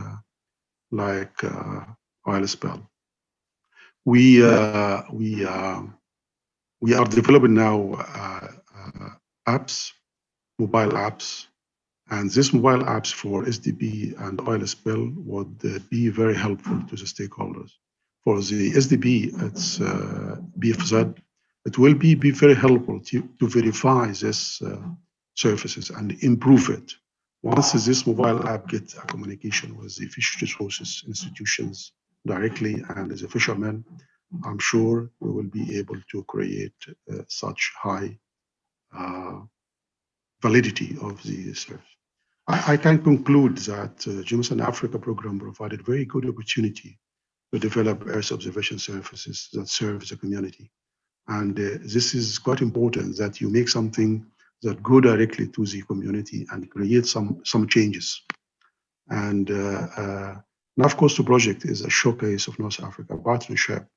oil spill. We are developing now apps, mobile apps, And this mobile apps for SDP and oil spill would be very helpful to the stakeholders. For the SDP, it's BFZ, it will be very helpful to verify this services and improve it. Once this mobile app gets a communication with the fish resources institutions directly and as a fisherman, I'm sure we will be able to create such high validity of the service. I can conclude that GMES-Africa program provided very good opportunity to develop Earth observation services that serve the community. And this is quite important that you make something that go directly to the community and create some changes. And NAFCOAST project is a showcase of North Africa partnership,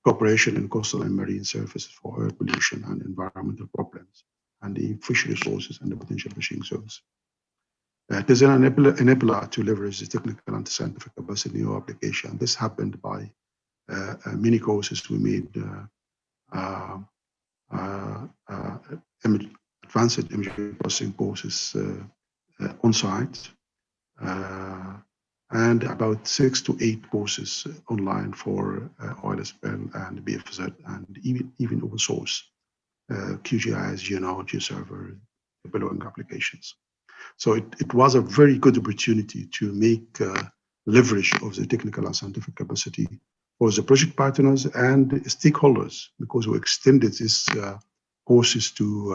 cooperation in coastal and marine services for air pollution and environmental problems, and the fish resources and the potential fishing zones. It is an enabler to leverage the technical and scientific capacity in new application. This happened by many courses we made, advanced imagery processing courses on site, and about 6 to 8 courses online for oil spill and BFZ, and even open source, QGIS, GNO, GeoServer, Bolelang applications. So it was a very good opportunity to make leverage of the technical and scientific capacity for the project partners and stakeholders, because we extended these courses to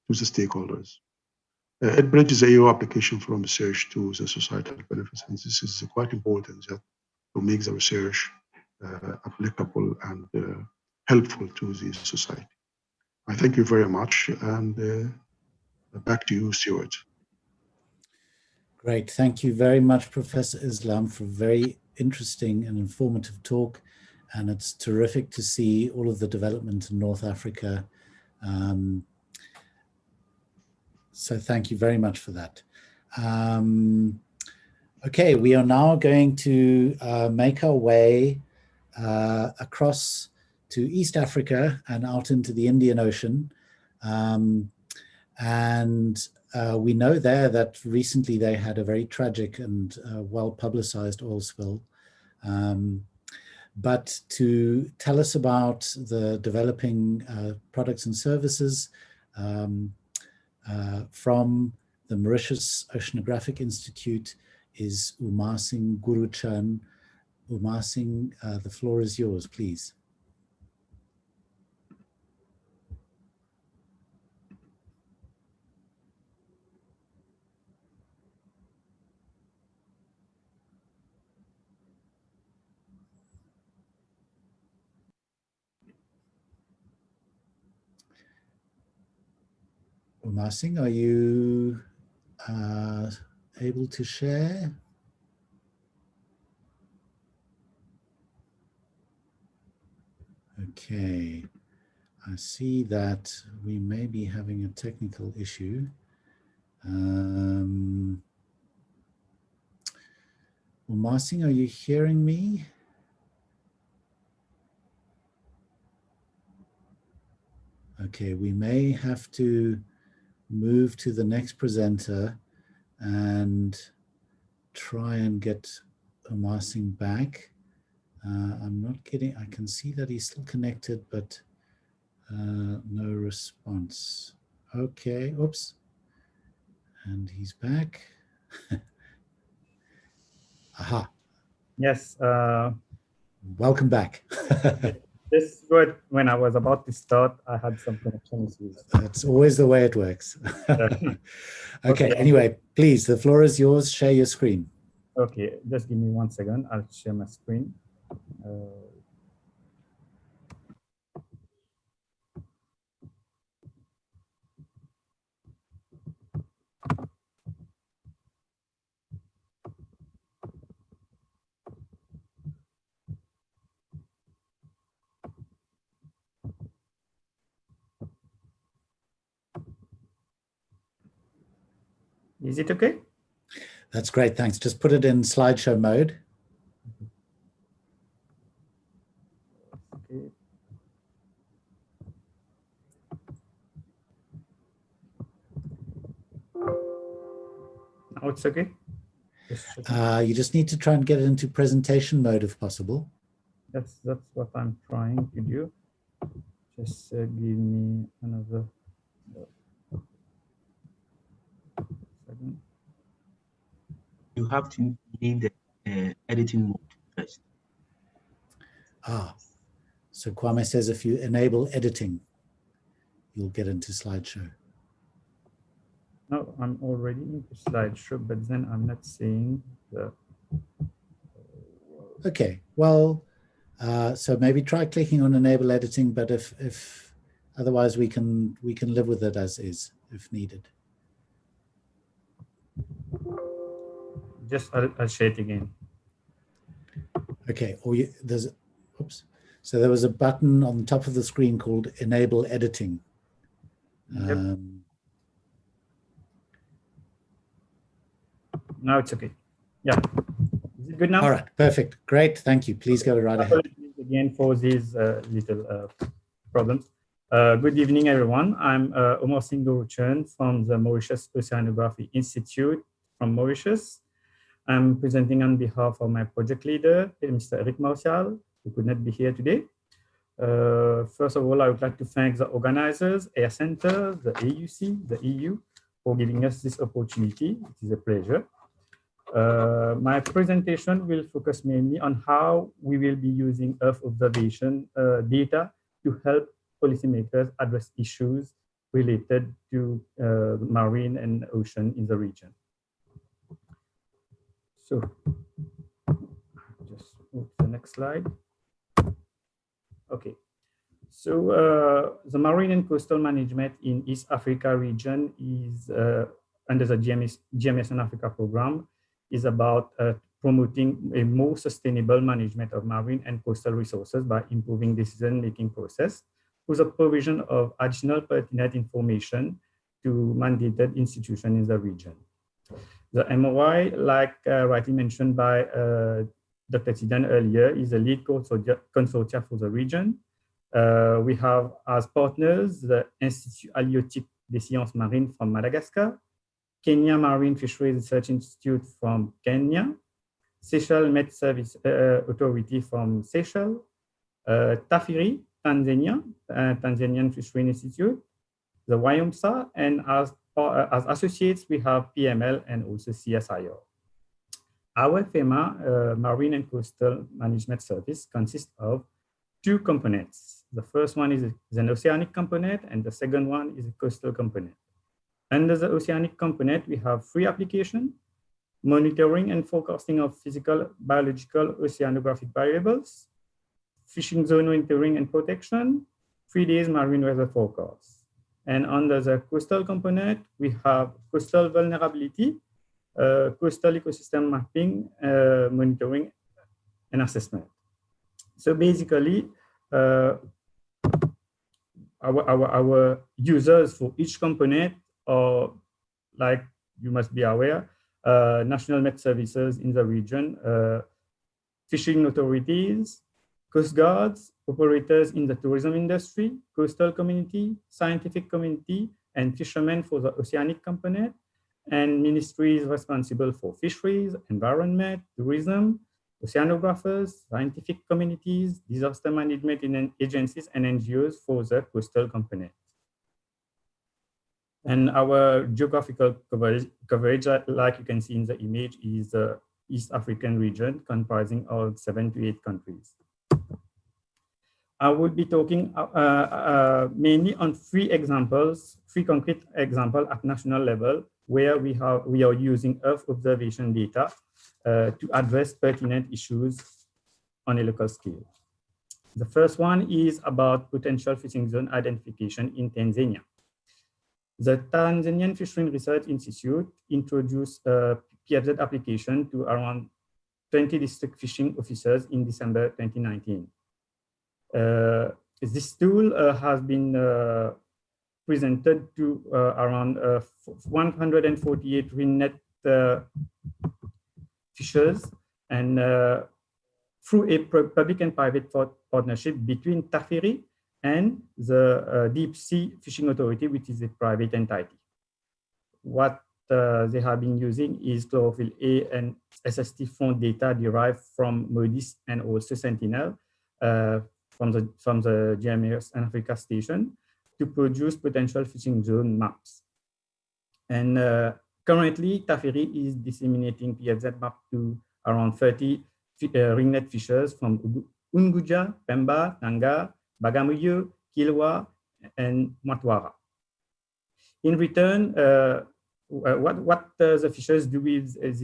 the stakeholders. It bridges the AO application from research to the societal benefits, and this is quite important that to make the research applicable and helpful to the society. I thank you very much, and back to you, Stewart. Great. Thank you very much, Professor Islam, for a very interesting and informative talk. And it's terrific to see all of the development in North Africa. So thank you very much for that. Okay, we are now going to make our way across to East Africa and out into the Indian Ocean. We know there that recently they had a very tragic and well-publicized oil spill. But to tell us about the developing products and services from the Mauritius Oceanographic Institute is Oomarsing Gooroochurn. Oomarsing, the floor is yours, please. Oomarsing, are you able to share? Okay, I see that we may be having a technical issue. Oomarsing, are you hearing me? Okay, we may have to move to the next presenter and try and get Oomarsing back. I'm not getting, I can see that he's still connected, but no response. Okay, oops. And he's back. Aha. Yes. Welcome back. This is good. When I was about to start, I had some connection issues. That's always the way it works. Okay, anyway, please, the floor is yours. Share your screen. Okay, just give me 1 second. I'll share my screen. Is it okay? That's great, thanks. Just put it in slideshow mode. Okay. Now it's okay? You just need to try and get it into presentation mode if possible. That's what I'm trying to do. Just give me another second. You have to name the editing mode first. So Kwame says if you enable editing, you'll get into slideshow. No, I'm already into slideshow, but then I'm not seeing the. Okay, well, so maybe try clicking on enable editing, but if otherwise we can live with it as is if needed. Just I'll share it again. Okay, or there's, oops. So there was a button on the top of the screen called enable editing. Yep. Now it's okay. Yeah. Is it good now? All right, perfect. Great. Thank you. Please go right ahead. Again for these little problems. Good evening, everyone. I'm Oomarsing Gooroochurn from the Mauritius Oceanography Institute from Mauritius. I'm presenting on behalf of my project leader, Mr. Eric Martial, who could not be here today. First of all, I would like to thank the organizers, Air Center, the AUC, the EU, for giving us this opportunity. It is a pleasure. My presentation will focus mainly on how we will be using Earth observation data to help policymakers address issues related to marine and ocean in the region. So, just move to the next slide. Okay, so the marine and coastal management in East Africa region is under the GMES-Africa program is about promoting a more sustainable management of marine and coastal resources by improving decision-making process with the provision of additional pertinent information to mandated institutions in the region. The MOI, like rightly mentioned by Dr. Tidiane earlier, is the lead consortia for the region. We have as partners the Institut Halieutique des Sciences Marines from Madagascar, Kenya Marine Fisheries Research Institute from Kenya, Seychelles Met Service Authority from Seychelles, Tafiri, Tanzania, Tanzanian Fisheries Institute, the WIOMSA, and as associates, we have PML and also CSIR. Our FEMA, Marine and Coastal Management Service, consists of two components. The first one is an oceanic component, and the second one is a coastal component. Under the oceanic component, we have 3 applications: monitoring and forecasting of physical, biological, oceanographic variables, fishing zone monitoring and protection, 3 days marine weather forecast. And under the coastal component, we have coastal vulnerability, coastal ecosystem mapping, monitoring, and assessment. So basically, our users for each component are, like you must be aware, national Met services in the region, fishing authorities, coast guards, operators in the tourism industry, coastal community, scientific community, and fishermen for the oceanic component, and ministries responsible for fisheries, environment, tourism, oceanographers, scientific communities, disaster management agencies, and NGOs for the coastal component. And our geographical coverage, like you can see in the image, is the East African region comprising of 7 to 8 countries. I will be talking mainly on 3 examples, 3 concrete examples at national level where we are using Earth observation data to address pertinent issues on a local scale. The first one is about potential fishing zone identification in Tanzania. The Tanzanian Fisheries Research Institute introduced a PFZ application to around 20 district fishing officers in December 2019. This tool has been presented to around 148 ring net fishers, and through a public and private partnership between Tafiri and the Deep Sea Fishing Authority, which is a private entity. What they have been using is chlorophyll A and SST font data derived from MODIS and also Sentinel from the GMES-Africa station to produce potential fishing zone maps. And currently, Tafiri is disseminating PFZ map to around 30 ringnet fishers from Unguja, Pemba, Tanga, Bagamoyo, Kilwa, and Ouattara. In return, what the fishers do with this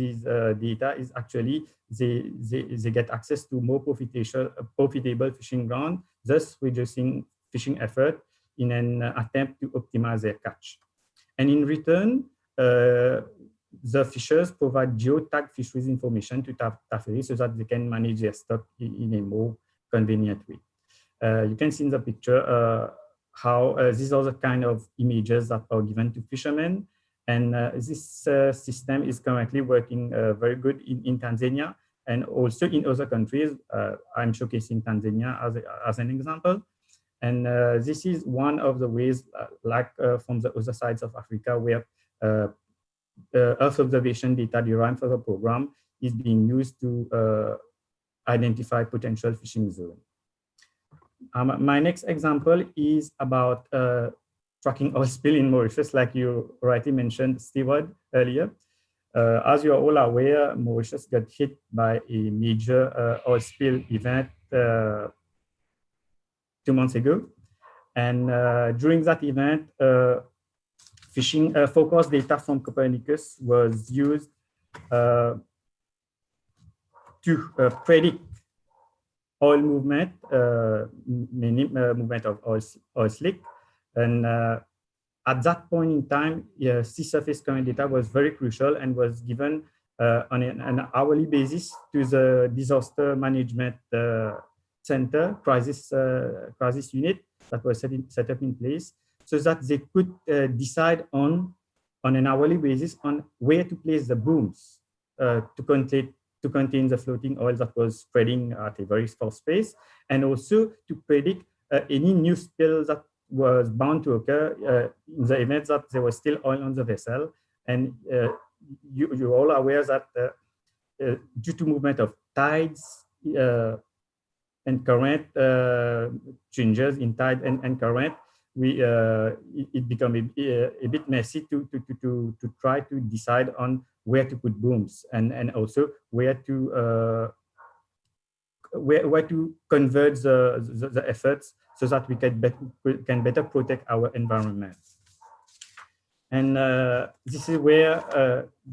data is actually they get access to more profitable fishing ground, thus reducing fishing effort in an attempt to optimize their catch. And in return, the fishers provide geotag fisheries information to Tafiri so that they can manage their stock in a more convenient way. You can see in the picture how these are the kind of images that are given to fishermen. And this system is currently working very good in Tanzania and also in other countries. I'm showcasing Tanzania as an example. And this is one of the ways, from the other sides of Africa, where Earth observation data derived from the program is being used to identify potential fishing zones. My next example is about tracking oil spill in Mauritius, like you rightly mentioned, Stewart, earlier. As you are all aware, Mauritius got hit by a major oil spill event 2 months ago. And during that event, fishing forecast data from Copernicus was used to predict oil movement, movement of oil slick. And at that point in time, sea surface current data was very crucial and was given on an hourly basis to the disaster management center crisis unit that was set up in place, so that they could decide on an hourly basis on where to place the booms to contain the floating oil that was spreading at a very small space, and also to predict any new spill that was bound to occur in the event that there was still oil on the vessel. And you're all aware that due to movement of tides and current changes in tide and current, it become a bit messy to try to decide on where to put booms and also where to convert the efforts so that we can better protect our environment. And this is where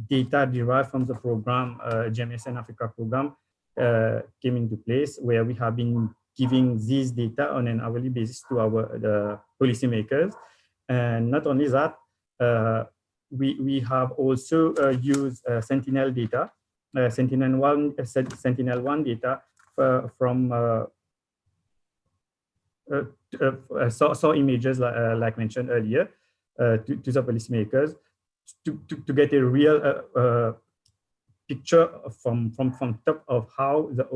data derived from the program, GMES-Africa program, came into place, where we have been giving these data on an hourly basis to our policymakers. And not only that, we have also used Sentinel data, Sentinel-1 data from saw images like mentioned earlier to the policymakers to get a real picture from top of how the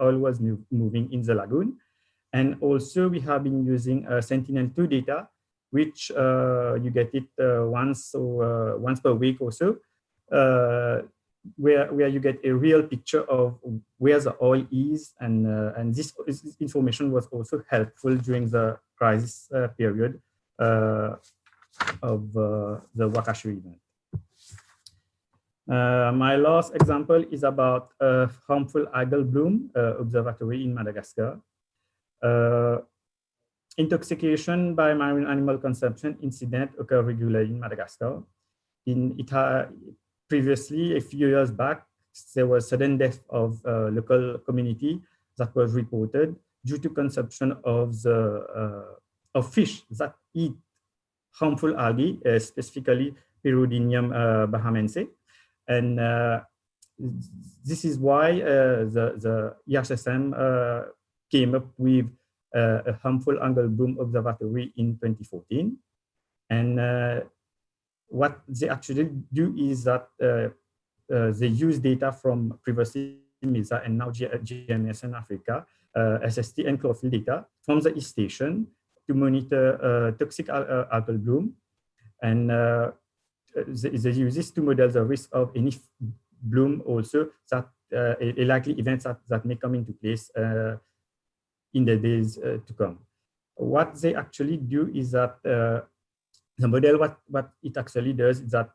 oil was moving in the lagoon. And also we have been using Sentinel-2 data, which you get it once per week or so, where you get a real picture of where the oil is, and this information was also helpful during the crisis period of the Ouattara event. My last example is about harmful algal bloom observatory in Madagascar. Intoxication by marine animal consumption incident occur regularly in Madagascar. Previously, a few years back, there was sudden death of local community that was reported due to consumption of fish that eat harmful algae, specifically Pyridinium bahamense. And this is why the EHSM came up with a harmful algal bloom observatory in 2014. And what they actually do is that they use data from previously MESA and now GMES-Africa, SST and chlorophyll data from the East Station to monitor toxic algal bloom and they use this to model the risk of any bloom also, that a likely events that may come into place in the days to come. What they actually do is that the model, what it actually does is that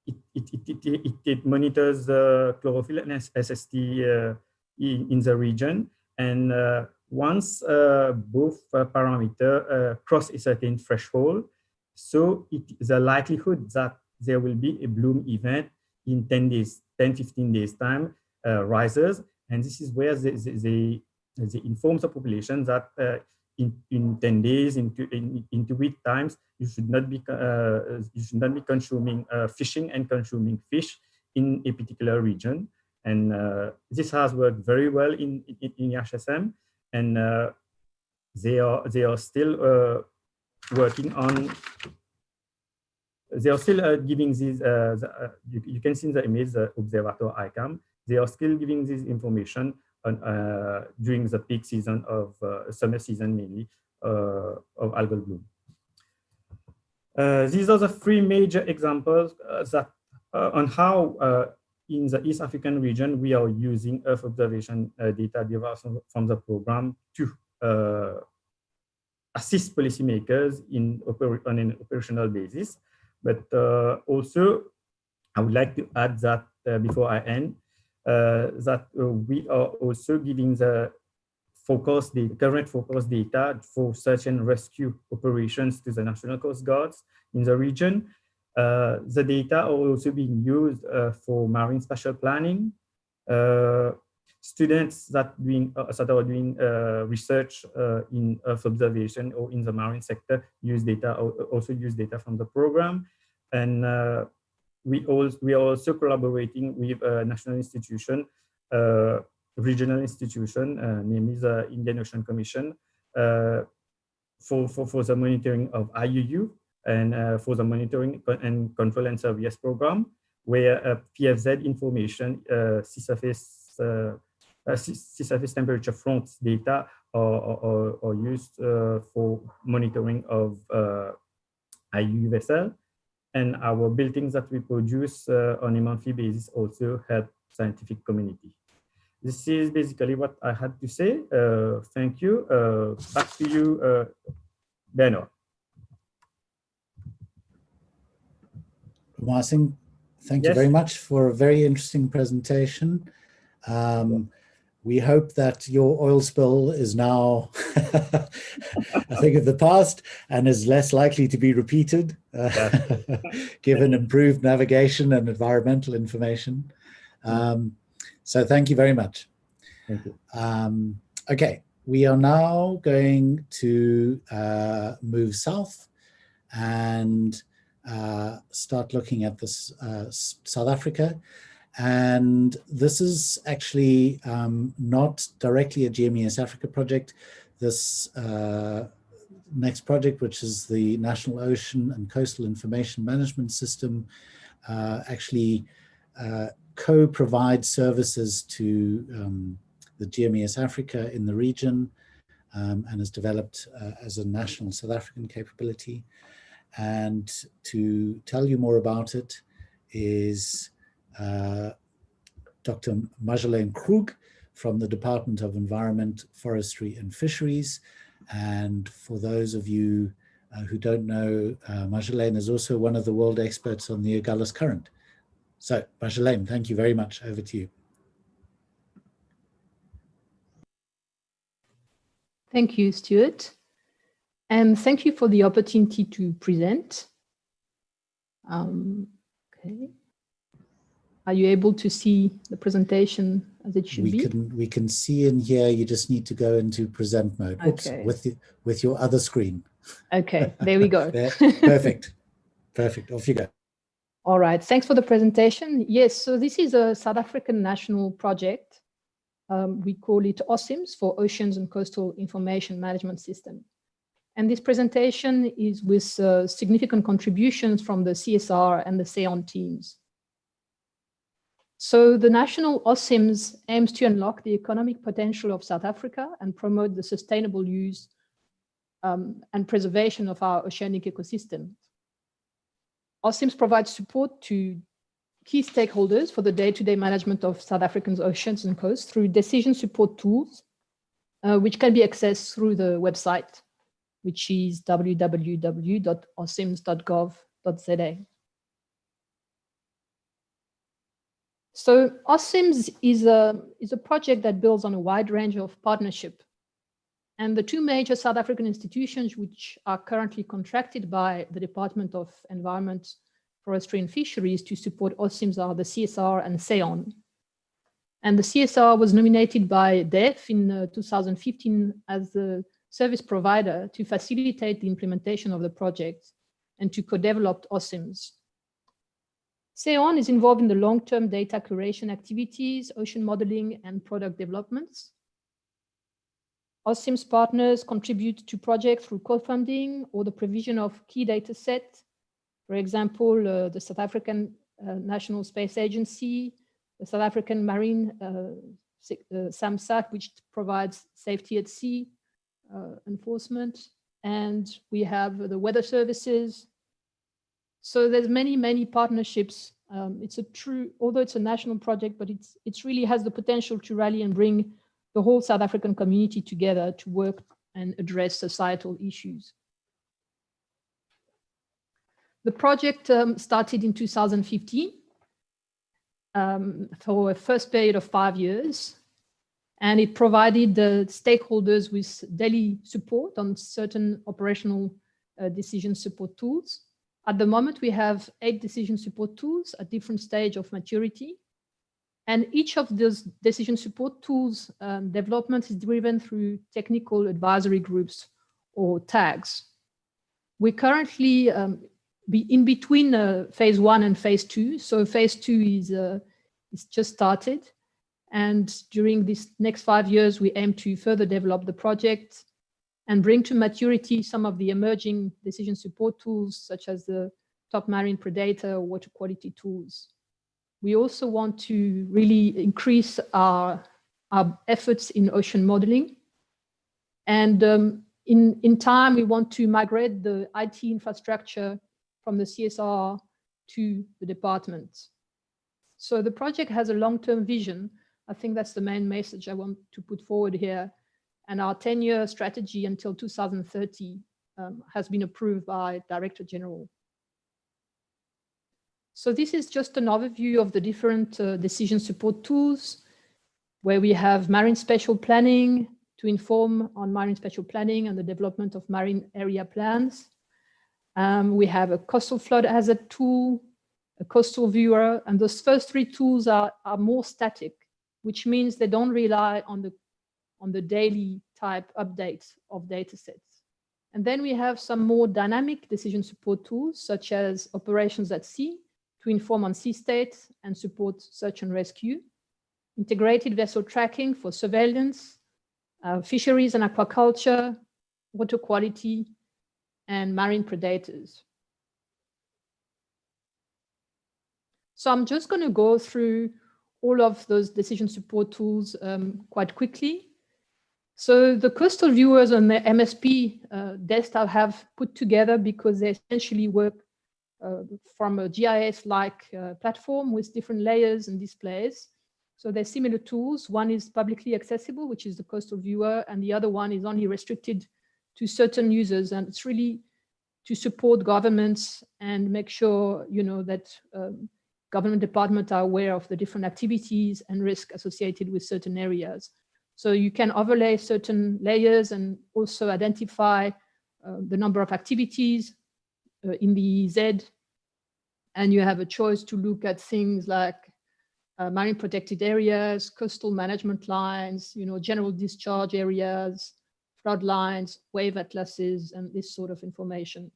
it monitors the chlorophyll and SST in the region, and once both parameters cross a certain threshold, so the likelihood that there will be a bloom event in 10-15 days time rises, and this is where they inform the population that in 10 days, into week times, you should not be consuming fishing and consuming fish in a particular region. And this has worked very well in HSM, and they are still working on. They are still giving these. You can see in the image the observator ICAM. They are still giving this information on, during the peak season of summer season, mainly of algal bloom. These are the three major examples that on how in the East African region we are using Earth observation data derived from the program to assist policymakers on an operational basis. But also, I would like to add that before I end, that we are also giving the current forecast data for search and rescue operations to the National Coast Guards in the region. The data are also being used for marine spatial planning. Students that are doing research in Earth observation or in the marine sector also use data from the program, and we are also collaborating with a national institution, regional institution, namely the Indian Ocean Commission, for the monitoring of IUU and for the monitoring and control and surveillance program, where PFZ information, sea surface temperature fronts data are used for monitoring of IUU vessel, and our buildings that we produce on a monthly basis also help scientific community. This is basically what I had to say. Thank you. Back to you, Bernard. Oumarsing, thank you very much for a very interesting presentation. We hope that your oil spill is now a thing of the past and is less likely to be repeated, given improved navigation and environmental information. So thank you very much. Thank you. Okay, we are now going to move south and start looking at this South Africa. And this is actually not directly a GMES-Africa project. This next project, which is the National Ocean and Coastal Information Management System, actually co-provides services to the GMES-Africa in the region, and is developed as a national South African capability. And to tell you more about it is Dr. Marjolaine Krug from the Department of Environment, Forestry and Fisheries. And for those of you who don't know, Marjolaine is also one of the world experts on the Agulhas current. So Marjolaine, thank you very much. Over to you. Thank you, Stewart. And thank you for the opportunity to present. Okay. Are you able to see the presentation as it should be? We can see in here. You just need to go into present mode. Oops, okay. with your other screen. Okay, there we go. There. Perfect. Perfect. Off you go. All right. Thanks for the presentation. Yes, so this is a South African national project. We call it OCIMS, for Oceans and Coastal Information Management System. And this presentation is with significant contributions from the CSIR and the SAON teams. So the national OCIMS aims to unlock the economic potential of South Africa and promote the sustainable use and preservation of our oceanic ecosystem. OCIMS provides support to key stakeholders for the day-to-day management of South Africa's oceans and coasts through decision support tools, which can be accessed through the website, which is www.ocims.gov.za. So OCIMS is a project that builds on a wide range of partnership. And the two major South African institutions which are currently contracted by the Department of Environment, Forestry and Fisheries to support OCIMS are the CSIR and SAON. And the CSIR was nominated by DEFF in 2015 as the service provider to facilitate the implementation of the project and to co-develop OCIMS. SAON is involved in the long-term data curation activities, ocean modeling, and product developments. OCIMS partners contribute to projects through co-funding or the provision of key data sets. For example, the South African National Space Agency, the South African Marine SANSA, which provides safety at sea enforcement, and we have the weather services. So there's many partnerships. It's a true, although it's a national project, but it's really has the potential to rally and bring the whole South African community together to work and address societal issues. The project started in 2015 for a first period of 5 years, and it provided the stakeholders with daily support on certain operational decision support tools. At the moment, we have 8 decision support tools at different stage of maturity. And each of those decision support tools development is driven through technical advisory groups or tags. We currently be in between phase 1 and phase 2. So phase 2 is just started. And during this next 5 years, we aim to further develop the project and bring to maturity some of the emerging decision support tools, such as the top marine predator or water quality tools. We also want to really increase our efforts in ocean modeling. And in time, we want to migrate the IT infrastructure from the CSIR to the department. So the project has a long-term vision. I think that's the main message I want to put forward here. And our 10-year strategy until 2030 has been approved by Director General. So this is just an overview of the different decision support tools, where we have marine spatial planning to inform on marine spatial planning and the development of marine area plans. We have a coastal flood hazard tool, a coastal viewer, and those first 3 tools are more static, which means they don't rely on the daily type updates of data sets. And then we have some more dynamic decision support tools, such as operations at sea, to inform on sea state and support search and rescue, integrated vessel tracking for surveillance, fisheries and aquaculture, water quality, and marine predators. So I'm just going to go through all of those decision support tools quite quickly. So the coastal viewers on the MSP desktop have put together because they essentially work from a GIS-like platform with different layers and displays. So they're similar tools. One is publicly accessible, which is the coastal viewer, and the other one is only restricted to certain users. And it's really to support governments and make sure, that government departments are aware of the different activities and risk associated with certain areas. So you can overlay certain layers and also identify the number of activities in the EZ, and you have a choice to look at things like marine protected areas, coastal management lines, general discharge areas, flood lines, wave atlases, and this sort of information.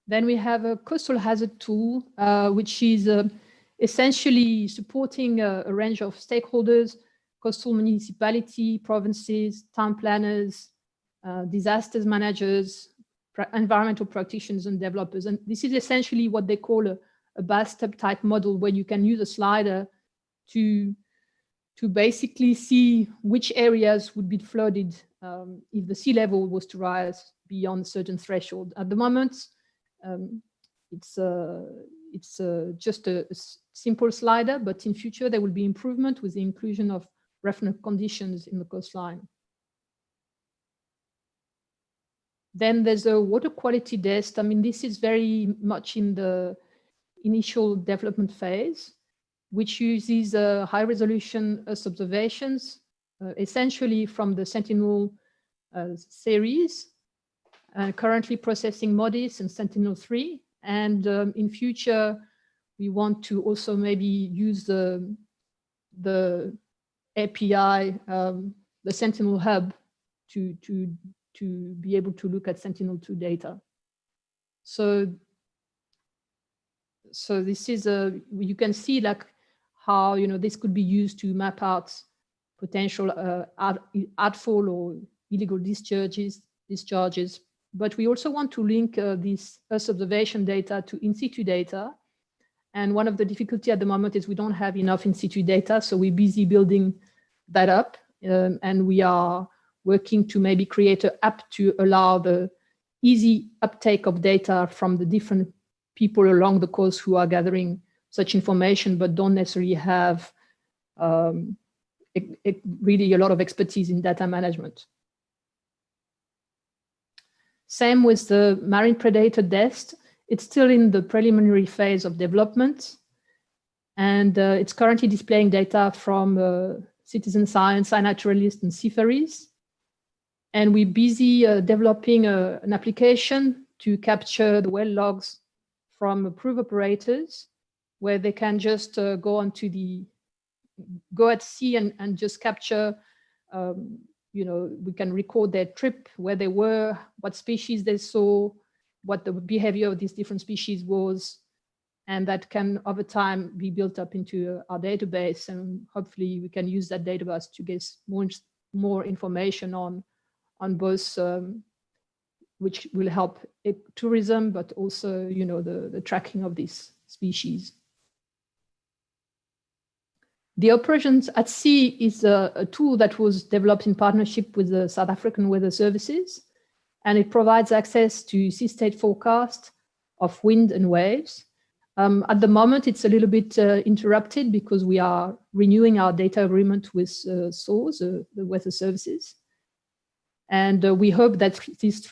Then we have a coastal hazard tool, which is essentially supporting a range of stakeholders, coastal municipality, provinces, town planners, disasters managers, environmental practitioners and developers. And this is essentially what they call a bathtub type model, where you can use a slider to basically see which areas would be flooded if the sea level was to rise beyond a certain threshold. At the moment, It's just a simple slider, but in future there will be improvement with the inclusion of reference conditions in the coastline. Then there's a water quality test. I mean, this is very much in the initial development phase, which uses high resolution Earth observations, essentially from the Sentinel series, currently processing MODIS and Sentinel-3. And in future, we want to also maybe use the API, the Sentinel hub to be able to look at Sentinel-2 data. So this is you can see like how, you know, this could be used to map out potential outfall or illegal discharges. But we also want to link this Earth observation data to in situ data. And one of the difficulty at the moment is we don't have enough in situ data. So we're busy building that up. And we are working to maybe create an app to allow the easy uptake of data from the different people along the coast who are gathering such information, but don't necessarily have really a lot of expertise in data management. Same with the marine predator test. It's still in the preliminary phase of development. And it's currently displaying data from citizen science, iNaturalist, and Fisheries. And we're busy developing an application to capture the well logs from approved operators, where they can just go at sea and just capture, you know, we can record their trip, where they were, what species they saw, what the behavior of these different species was, and that can over time be built up into our database, and hopefully we can use that database to get more information on both, which will help tourism, but also, you know, the tracking of these species. The operations at sea is a tool that was developed in partnership with the South African Weather Services, and it provides access to sea state forecast of wind and waves. At the moment, it's a little bit interrupted because we are renewing our data agreement with SAWS, the Weather Services. And we hope that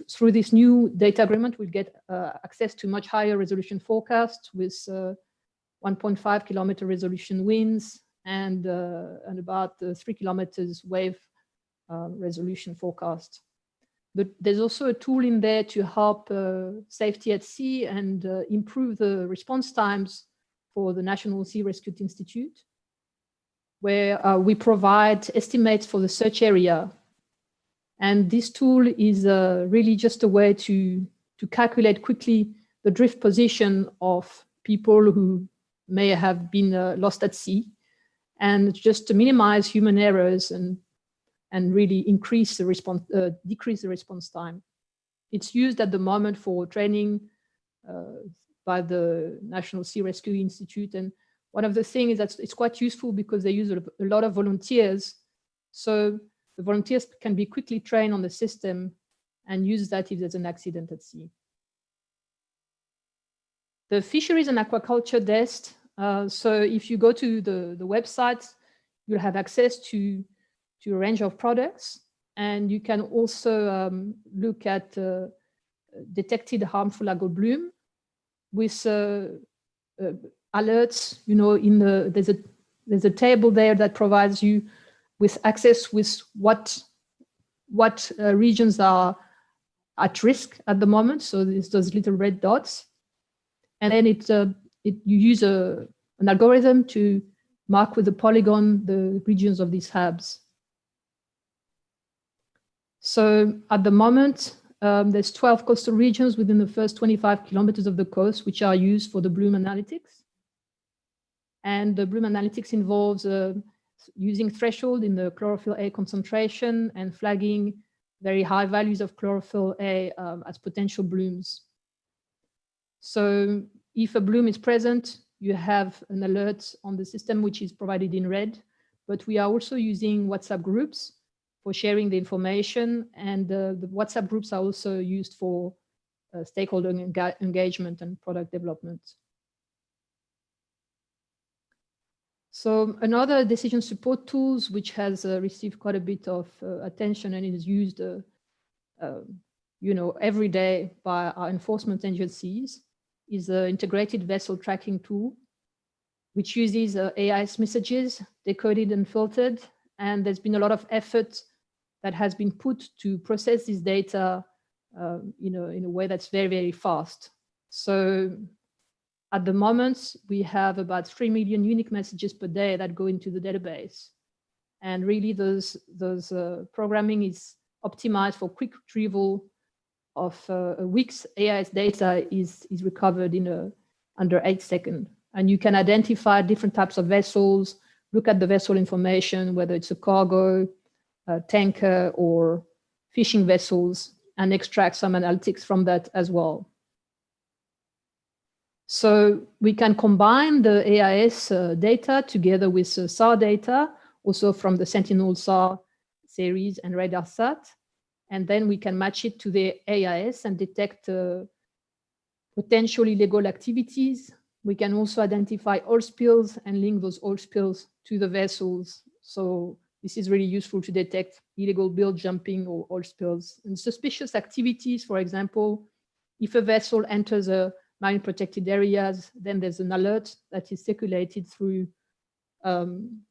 through this new data agreement, we'll get access to much higher resolution forecast with 1.5 kilometer resolution winds and about 3 kilometers wave resolution forecast. But there's also a tool in there to help safety at sea and improve the response times for the National Sea Rescue Institute, where we provide estimates for the search area. And this tool is really just a way to calculate quickly the drift position of people who may have been lost at sea, and just to minimize human errors and really increase the response, decrease the response time. It's used at the moment for training by the National Sea Rescue Institute. And one of the things is that it's quite useful because they use a lot of volunteers. So the volunteers can be quickly trained on the system and use that if there's an accident at sea. The fisheries and aquaculture desk. So if you go to the website, you'll have access to a range of products, and you can also look at detected harmful algal bloom with alerts. You know, there's a table there that provides you with access with what regions are at risk at the moment. So there's those little red dots, and then you use an algorithm to mark with a polygon the regions of these hubs. So at the moment, there's 12 coastal regions within the first 25 kilometers of the coast, which are used for the bloom analytics. And the bloom analytics involves using threshold in the chlorophyll A concentration and flagging very high values of chlorophyll A as potential blooms. So if a bloom is present, you have an alert on the system, which is provided in red, but we are also using WhatsApp groups for sharing the information, and the WhatsApp groups are also used for stakeholder engagement and product development. So another decision support tools, which has received quite a bit of attention and is used every day by our enforcement agencies, is the integrated vessel tracking tool, which uses AIS messages decoded and filtered. And there's been a lot of effort that has been put to process this data in a way that's very, very fast. So at the moment, we have about 3 million unique messages per day that go into the database. And really those programming is optimized for quick retrieval of a week's AIS data is recovered in under 8 seconds. And you can identify different types of vessels, look at the vessel information, whether it's a cargo, a tanker, or fishing vessels, and extract some analytics from that as well. So we can combine the AIS data together with SAR data, also from the Sentinel SAR series and RadarSat. And then we can match it to the AIS and detect potential illegal activities. We can also identify oil spills and link those oil spills to the vessels. So this is really useful to detect illegal bilge jumping or oil spills. And suspicious activities, for example, if a vessel enters a marine protected areas, then there's an alert that is circulated through an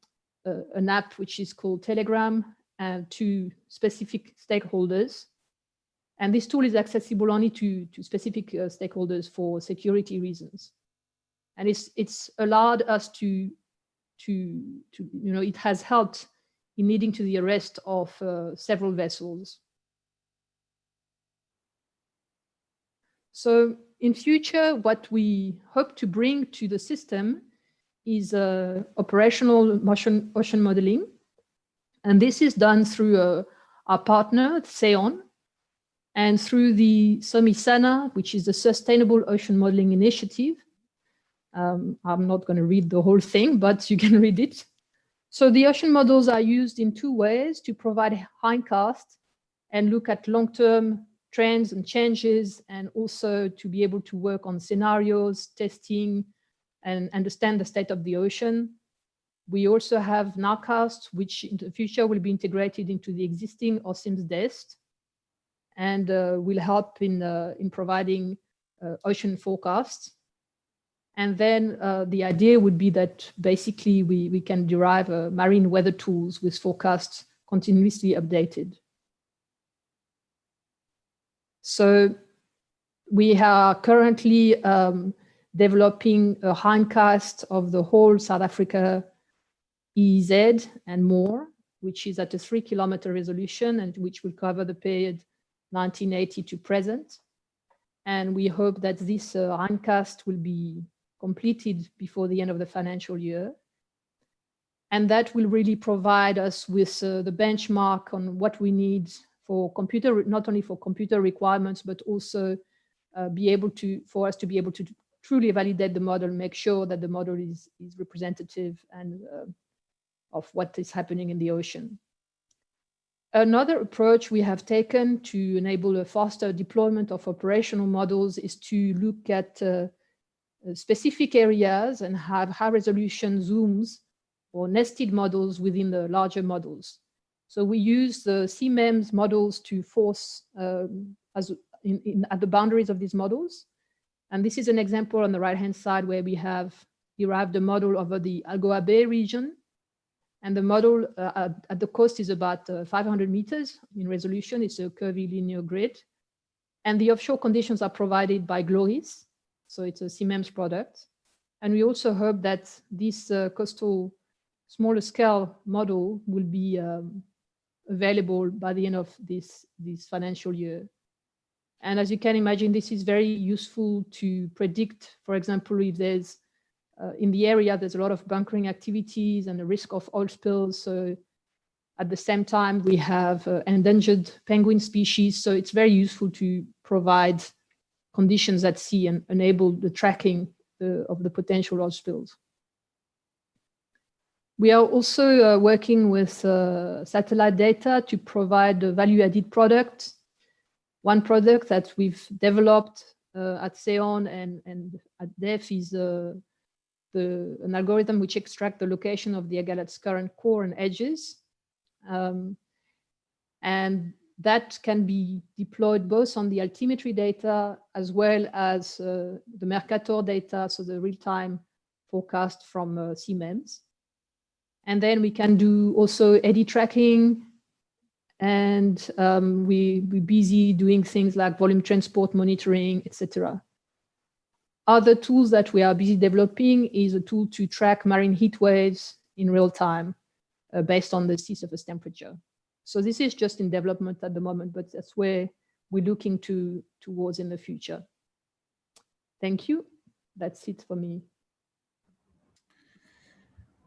app which is called Telegram and to specific stakeholders. And this tool is accessible only to specific stakeholders for security reasons. And it's allowed us to it has helped in leading to the arrest of several vessels. So in future, what we hope to bring to the system is operational ocean modeling. And this is done through our partner, SEON, and through the SOMISANA, which is the Sustainable Ocean Modeling Initiative. I'm not going to read the whole thing, but you can read it. So the ocean models are used in 2 ways: to provide hindcast and look at long-term trends and changes, and also to be able to work on scenarios, testing, and understand the state of the ocean. We also have NARCast, which in the future will be integrated into the existing OCIMS DEST and will help in providing ocean forecasts. And then the idea would be that basically we can derive marine weather tools with forecasts continuously updated. So we are currently developing a hindcast of the whole South Africa EEZ and more, which is at a 3-kilometer resolution and which will cover the period 1980 to present. And we hope that this hindcast will be completed before the end of the financial year. And that will really provide us with the benchmark on what we need for computer, not only for computer requirements, but also for us to be able to truly validate the model, make sure that the model is representative and of what is happening in the ocean. Another approach we have taken to enable a faster deployment of operational models is to look at specific areas and have high resolution zooms or nested models within the larger models. So we use the CMEMS models to force at the boundaries of these models. And this is an example on the right-hand side where we have derived a model over the Algoa Bay region. And the model at the coast is about 500 meters in resolution. It's a curvy linear grid. And the offshore conditions are provided by Gloris. So it's a CMEMS product. And we also hope that this coastal smaller scale model will be available by the end of this financial year. And as you can imagine, this is very useful to predict, for example, if there's in the area, there's a lot of bunkering activities and the risk of oil spills. So at the same time, we have endangered penguin species. So it's very useful to provide conditions at sea and enable the tracking of the potential oil spills. We are also working with satellite data to provide value-added products One product that we've developed at SEON and at DEFF is an algorithm which extracts the location of the agaleth's current core and edges. And that can be deployed both on the altimetry data as well as the Mercator data, so the real-time forecast from CMEMS. And then we can do also eddy tracking, and we're busy doing things like volume transport monitoring, etc. Other tools that we are busy developing is a tool to track marine heat waves in real time based on the sea surface temperature. So this is just in development at the moment, but that's where we're looking towards in the future. Thank you. That's it for me.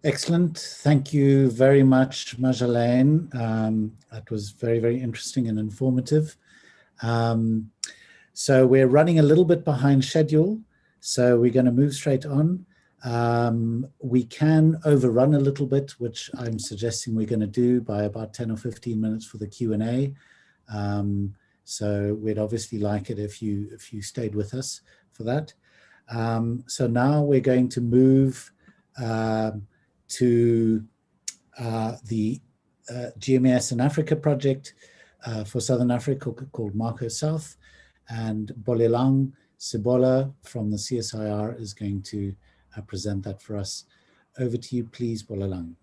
Excellent. Thank you very much, Marjolaine. That was very, very interesting and informative. So we're running a little bit behind schedule, so we're going to move straight on. We can overrun a little bit, which I'm suggesting we're going to do by about 10 or 15 minutes for the Q&A. So we'd obviously like it if you stayed with us for that. So now we're going to move to the GMES-Africa project for Southern Africa called MarCoSouth, and Bolelang Sibolla from the CSIR is going to present that for us. Over to you, please, Bolelang.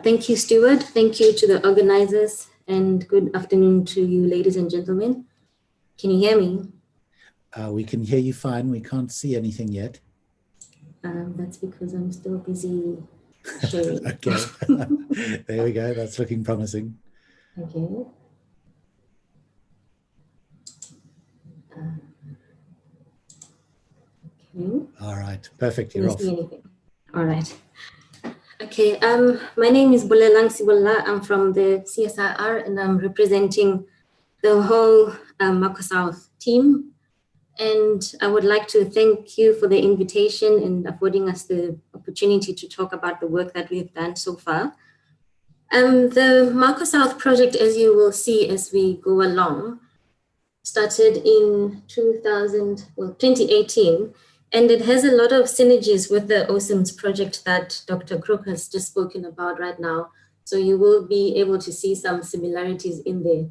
Thank you, Stewart. Thank you to the organizers, and good afternoon to you, ladies and gentlemen. Can you hear me? We can hear you fine. We can't see anything yet. That's because I'm still busy sharing. Okay, there we go. That's looking promising. Okay. Okay. All right, perfect. Can You're you off. see anything? All right. Okay. My name is Bolelang Sibolla. I'm from the CSIR, and I'm representing the whole MarCoSouth team. And I would like to thank you for the invitation and affording us the opportunity to talk about the work that we've done so far. The MarCoSouth project, as you will see as we go along, started in 2018, and it has a lot of synergies with the OCIMS project that Dr. Krug has just spoken about right now. So you will be able to see some similarities in there.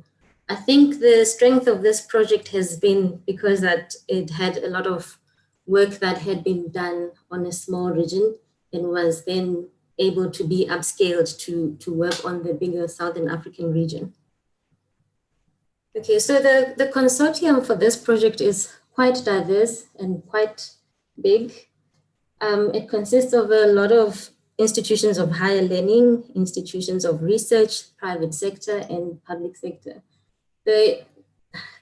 I think the strength of this project has been because that it had a lot of work that had been done on a small region and was then able to be upscaled to work on the bigger Southern African region. Okay, so the consortium for this project is quite diverse and quite big. It consists of a lot of institutions of higher learning, institutions of research, private sector, and public sector. The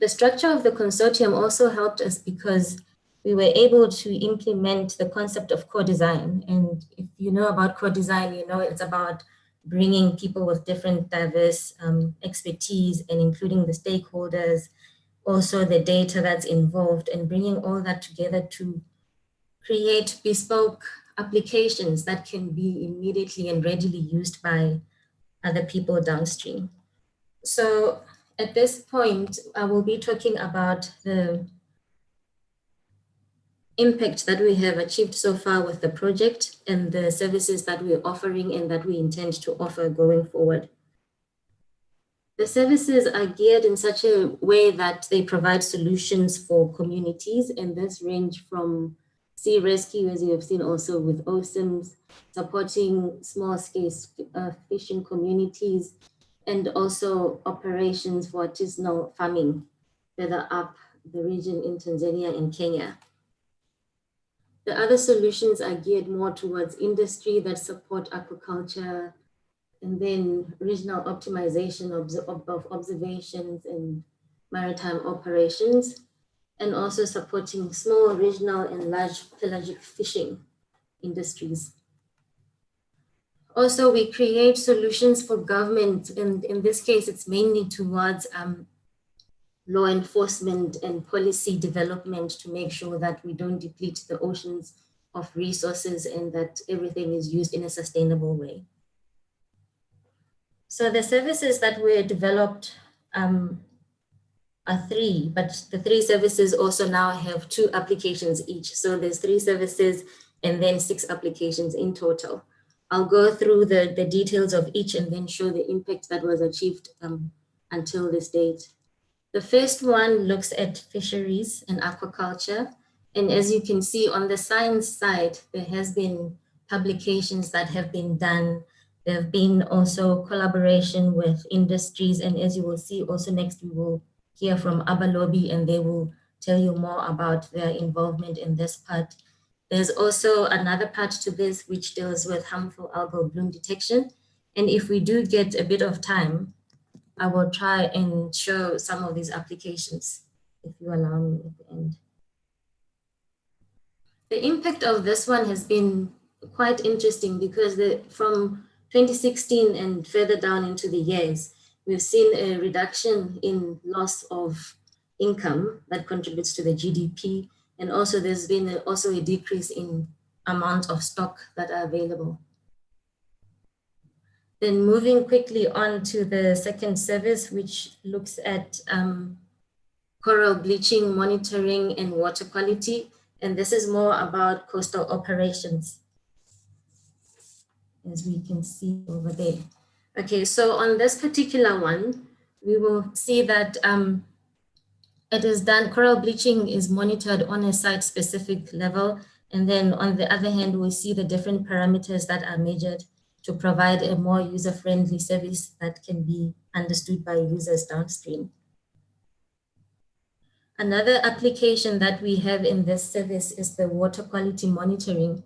structure of the consortium also helped us because we were able to implement the concept of co-design. And if you know about co-design, you know it's about bringing people with different diverse expertise and including the stakeholders, also the data that's involved, and bringing all that together to create bespoke applications that can be immediately and readily used by other people downstream. So at this point, I will be talking about the impact that we have achieved so far with the project and the services that we're offering and that we intend to offer going forward. The services are geared in such a way that they provide solutions for communities, and this range from sea rescue, as you have seen also with OCIMS, supporting small-scale fishing communities, and also operations for artisanal farming further up the region in Tanzania and Kenya. The other solutions are geared more towards industry that support aquaculture, and then regional optimization of observations and maritime operations, and also supporting small regional and large pelagic fishing industries. Also, we create solutions for government, and in this case, it's mainly towards law enforcement and policy development to make sure that we don't deplete the oceans of resources and that everything is used in a sustainable way. So the services that were developed are 3, but the 3 services also now have 2 applications each. So there's 3 services and then 6 applications in total. I'll go through the details of each and then show the impact that was achieved until this date. The first one looks at fisheries and aquaculture. And as you can see on the science side, there has been publications that have been done. There have been also collaboration with industries. And as you will see also next, we will hear from ABALOBI and they will tell you more about their involvement in this part. There's also another part to this which deals with harmful algal bloom detection. And if we do get a bit of time, I will try and show some of these applications, if you allow me at the end. The impact of this one has been quite interesting because from 2016 and further down into the years, we've seen a reduction in loss of income that contributes to the GDP. And also there's been also a decrease in amount of stock that are available. Then moving quickly on to the second service, which looks at coral bleaching, monitoring, and water quality. And this is more about coastal operations, as we can see over there. Okay, so on this particular one, we will see that it is done, coral bleaching is monitored on a site-specific level. And then on the other hand, we see the different parameters that are measured to provide a more user-friendly service that can be understood by users downstream. Another application that we have in this service is the water quality monitoring.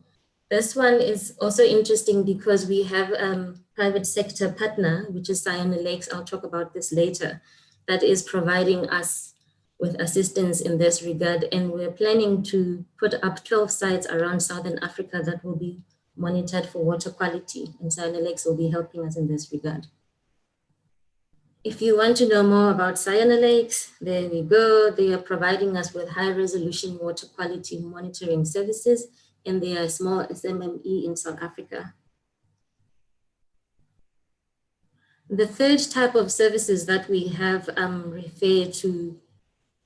This one is also interesting because we have a private sector partner, which is Sayona Lakes. I'll talk about this later, that is providing us with assistance in this regard. And we're planning to put up 12 sites around Southern Africa that will be monitored for water quality, and Sayona Lakes will be helping us in this regard. If you want to know more about Sayona Lakes, there we go. They are providing us with high resolution water quality monitoring services, and they are a small SMME in South Africa. The third type of services that we have refer to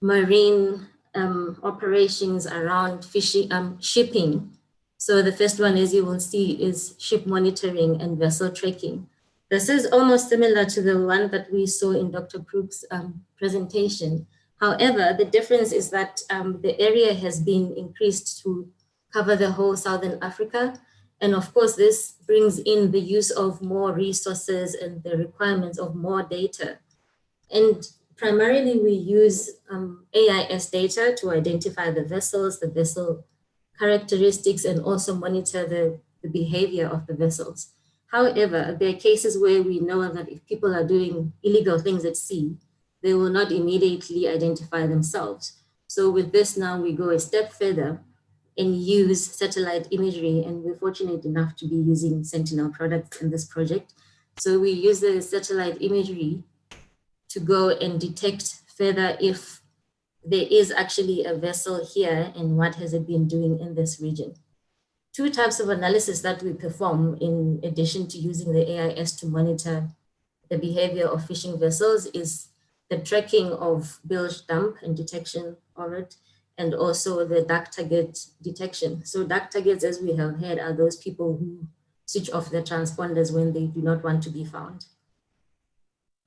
marine operations around fishing, shipping. So the first one, as you will see, is ship monitoring and vessel tracking. This is almost similar to the one that we saw in Dr. Krug's presentation. However, the difference is that the area has been increased to cover the whole Southern Africa. And of course, this brings in the use of more resources and the requirements of more data. And primarily we use AIS data to identify the vessels, the vessel characteristics, and also monitor the behavior of the vessels. However, there are cases where we know that if people are doing illegal things at sea, they will not immediately identify themselves. So with this now, we go a step further and use satellite imagery, and we're fortunate enough to be using Sentinel products in this project. So we use the satellite imagery to go and detect further if there is actually a vessel here and what has it been doing in this region. 2 types of analysis that we perform in addition to using the AIS to monitor the behavior of fishing vessels is the tracking of bilge dump and detection of it, and also the dark target detection. So dark targets, as we have heard, are those people who switch off their transponders when they do not want to be found.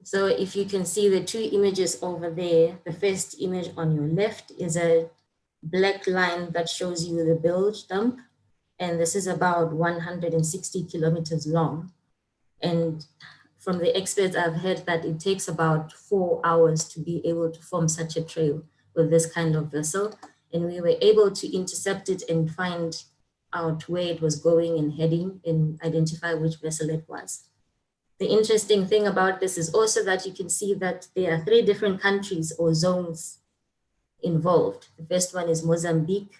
So if you can see the 2 images over there, the first image on your left is a black line that shows you the bilge dump. And this is about 160 kilometers long. And from the experts, I've heard that it takes about 4 hours to be able to form such a trail with this kind of vessel. And we were able to intercept it and find out where it was going and heading and identify which vessel it was. The interesting thing about this is also that you can see that there are 3 different countries or zones involved. The first one is Mozambique,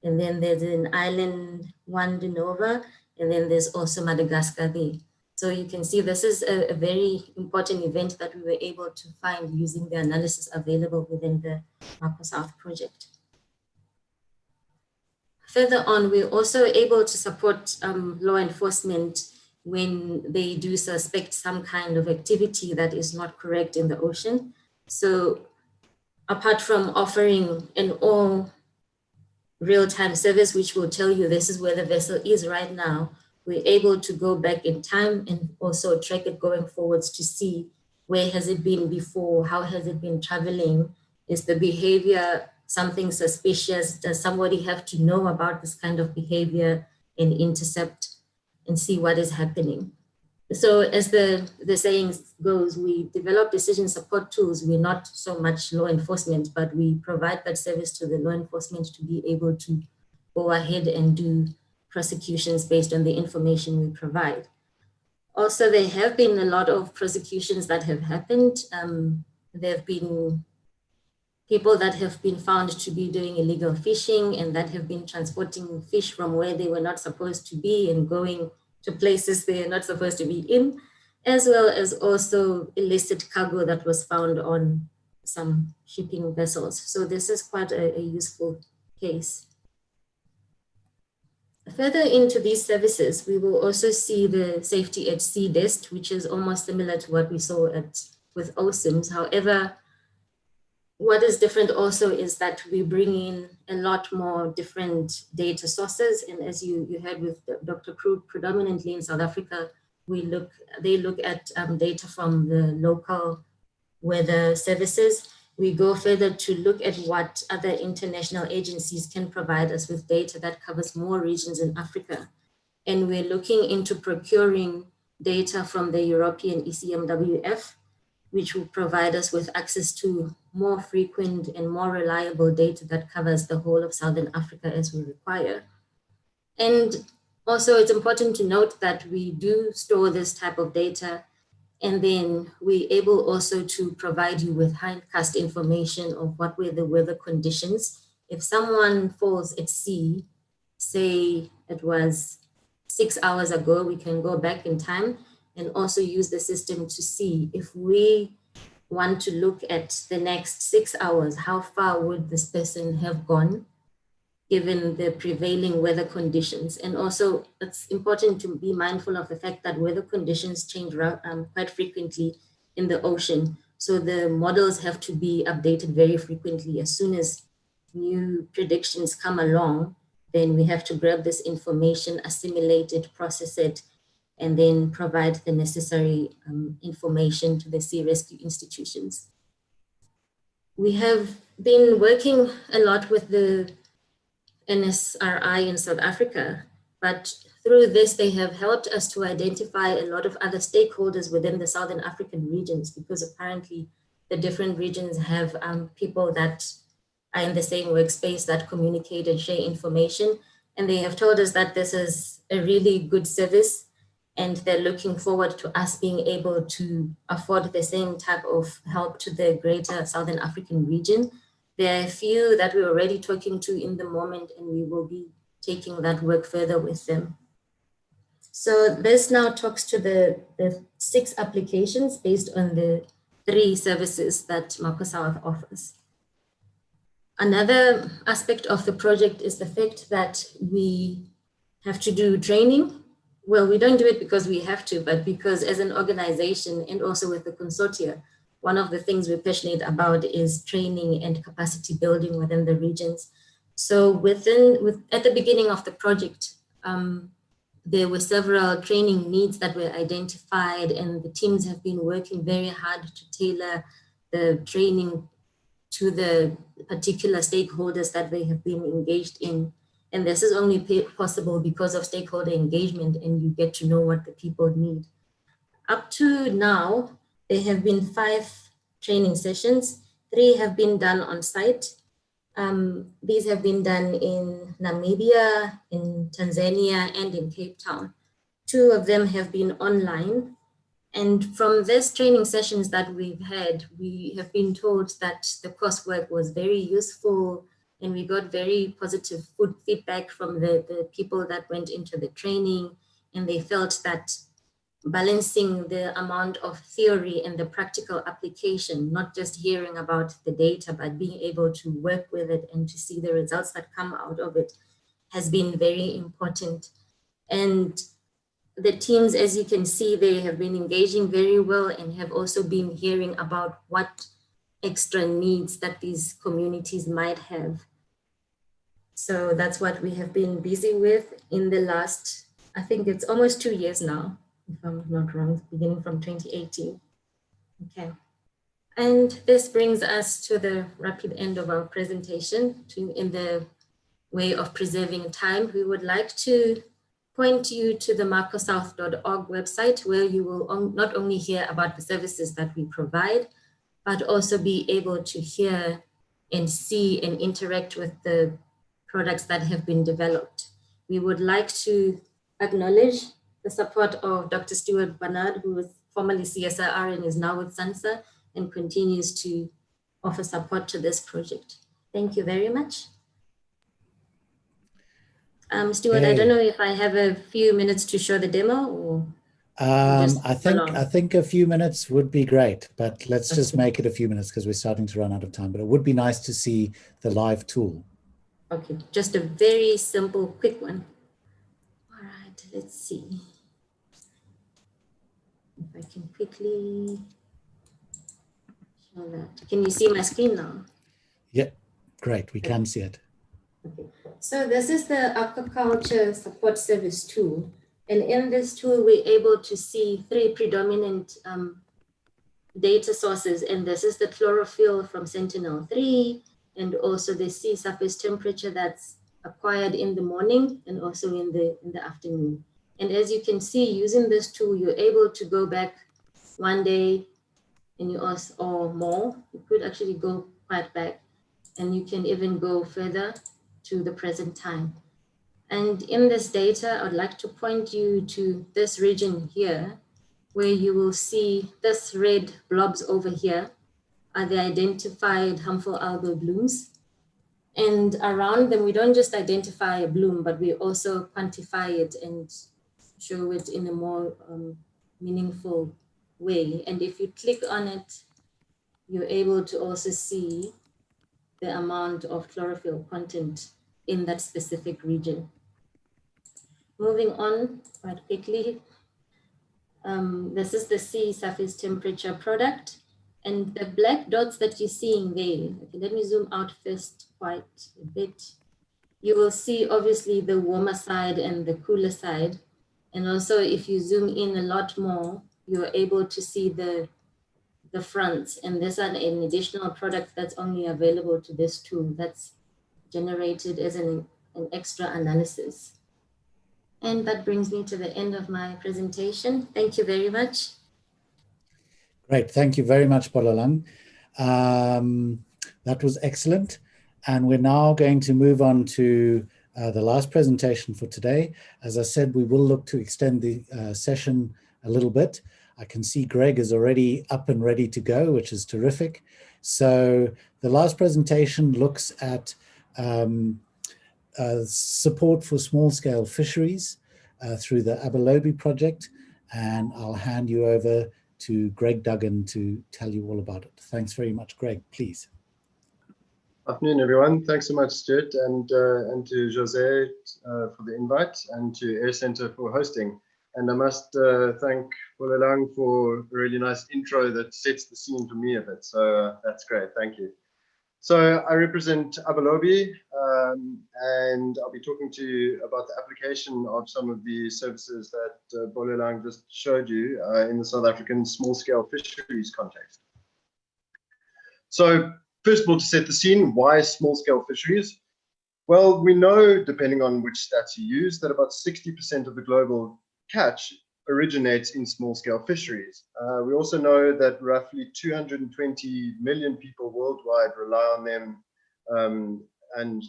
and then there's an island, Wanda Nova, and then there's also Madagascar there. So you can see this is a very important event that we were able to find using the analysis available within the MarCoSouth project. Further on, we're also able to support law enforcement when they do suspect some kind of activity that is not correct in the ocean. So apart from offering an all real-time service, which will tell you this is where the vessel is right now, we're able to go back in time and also track it going forwards to see where has it been before, how has it been traveling, is the behavior something suspicious, does somebody have to know about this kind of behavior and intercept and see what is happening. So as the saying goes, we develop decision support tools. We're not so much law enforcement, but we provide that service to the law enforcement to be able to go ahead and do prosecutions based on the information we provide. Also, there have been a lot of prosecutions that have happened. There have been people that have been found to be doing illegal fishing and that have been transporting fish from where they were not supposed to be and going to places they're not supposed to be in, as well as also illicit cargo that was found on some shipping vessels. So this is quite a useful case. Further into these services, we will also see the safety at sea desk, which is almost similar to what we saw with OCIMS. However, what is different also is that we bring in a lot more different data sources. And as you heard with Dr. Krug, predominantly in South Africa, they look at data from the local weather services. We go further to look at what other international agencies can provide us with data that covers more regions in Africa. And we're looking into procuring data from the European ECMWF, which will provide us with access to more frequent and more reliable data that covers the whole of Southern Africa as we require. And also it's important to note that we do store this type of data, and then we're able also to provide you with hindcast information of what were the weather conditions. If someone falls at sea, say it was 6 hours ago, we can go back in time and also use the system to see if we want to look at the next 6 hours, how far would this person have gone given the prevailing weather conditions. And also it's important to be mindful of the fact that weather conditions change quite frequently in the ocean. So the models have to be updated very frequently. As soon as new predictions come along, then we have to grab this information, assimilate it, process it, and then provide the necessary information to the sea rescue institutions. We have been working a lot with the NSRI in South Africa, but through this, they have helped us to identify a lot of other stakeholders within the Southern African regions, because apparently the different regions have people that are in the same workspace that communicate and share information. And they have told us that this is a really good service, and they're looking forward to us being able to afford the same type of help to the greater Southern African region. There are a few that we're already talking to in the moment, and we will be taking that work further with them. So this now talks to the 6 applications based on the 3 services that MarCoSouth offers. Another aspect of the project is the fact that we have to do training. Well, we don't do it because we have to, but because as an organization and also with the consortia, one of the things we're passionate about is training and capacity building within the regions. So at the beginning of the project, there were several training needs that were identified, and the teams have been working very hard to tailor the training to the particular stakeholders that they have been engaged in. And this is only possible because of stakeholder engagement, and you get to know what the people need. Up to now, there have been 5 training sessions. 3 have been done on site. These have been done in Namibia, in Tanzania, and in Cape Town. 2 of them have been online. And from these training sessions that we've had, we have been told that the coursework was very useful, and we got very positive feedback from the people that went into the training, and they felt that balancing the amount of theory and the practical application, not just hearing about the data, but being able to work with it and to see the results that come out of it, has been very important. And the teams, as you can see, they have been engaging very well and have also been hearing about what extra needs that these communities might have. So that's what we have been busy with in the last, I think it's almost 2 years now, if I'm not wrong, beginning from 2018. Okay. And this brings us to the rapid end of our presentation. In the way of preserving time, we would like to point you to the MarCoSouth.org website, where you will not only hear about the services that we provide, but also be able to hear and see and interact with the products that have been developed. We would like to acknowledge the support of Dr. Stewart Bernard, who was formerly CSIR and is now with SANSA, and continues to offer support to this project. Thank you very much. Stewart, I don't know if I have a few minutes to show the demo, or I think a few minutes would be great, but let's just make it a few minutes because we're starting to run out of time. But it would be nice to see the live tool. Okay, just a very simple, quick one. All right, let's see if I can quickly show that. Can you see my screen now? Yeah, great. We can see it. Okay. So this is the aquaculture support service tool. And in this tool, we're able to see 3 predominant data sources. And this is the chlorophyll from Sentinel-3, and also the sea surface temperature that's acquired in the morning and also in the afternoon. And as you can see, using this tool, you're able to go back 1 day and you also, or more. You could actually go quite back, and you can even go further to the present time. And in this data, I'd like to point you to this region here, where you will see this red blobs over here are the identified harmful algal blooms. And around them, we don't just identify a bloom, but we also quantify it and show it in a more meaningful way. And if you click on it, you're able to also see the amount of chlorophyll content in that specific region. Moving on quite quickly, this is the sea surface temperature product. And the black dots that you're seeing there, okay, let me zoom out first quite a bit. You will see obviously the warmer side and the cooler side. And also if you zoom in a lot more, you're able to see the fronts. And this is an additional product that's only available to this tool that's generated as an extra analysis. And that brings me to the end of my presentation. Thank you very much. Great, thank you very much, Bolelang. That was excellent. And we're now going to move on to the last presentation for today. As I said, we will look to extend the session a little bit. I can see Greg is already up and ready to go, which is terrific. So the last presentation looks at support for small-scale fisheries through the ABALOBI project. And I'll hand you over to Greg Duggan to tell you all about it. Thanks very much, Greg, please. Afternoon, everyone. Thanks so much, Stewart, and to Jose for the invite, and to Air Center for hosting. And I must thank Bolelang for a really nice intro that sets the scene for me a bit. So that's great. Thank you. So I represent ABALOBI, and I'll be talking to you about the application of some of the services that Bolelang just showed you in the South African small-scale fisheries context. So first of all, to set the scene, why small-scale fisheries? Well, we know, depending on which stats you use, that about 60% of the global catch originates in small-scale fisheries. We also know that roughly 220 million people worldwide rely on them and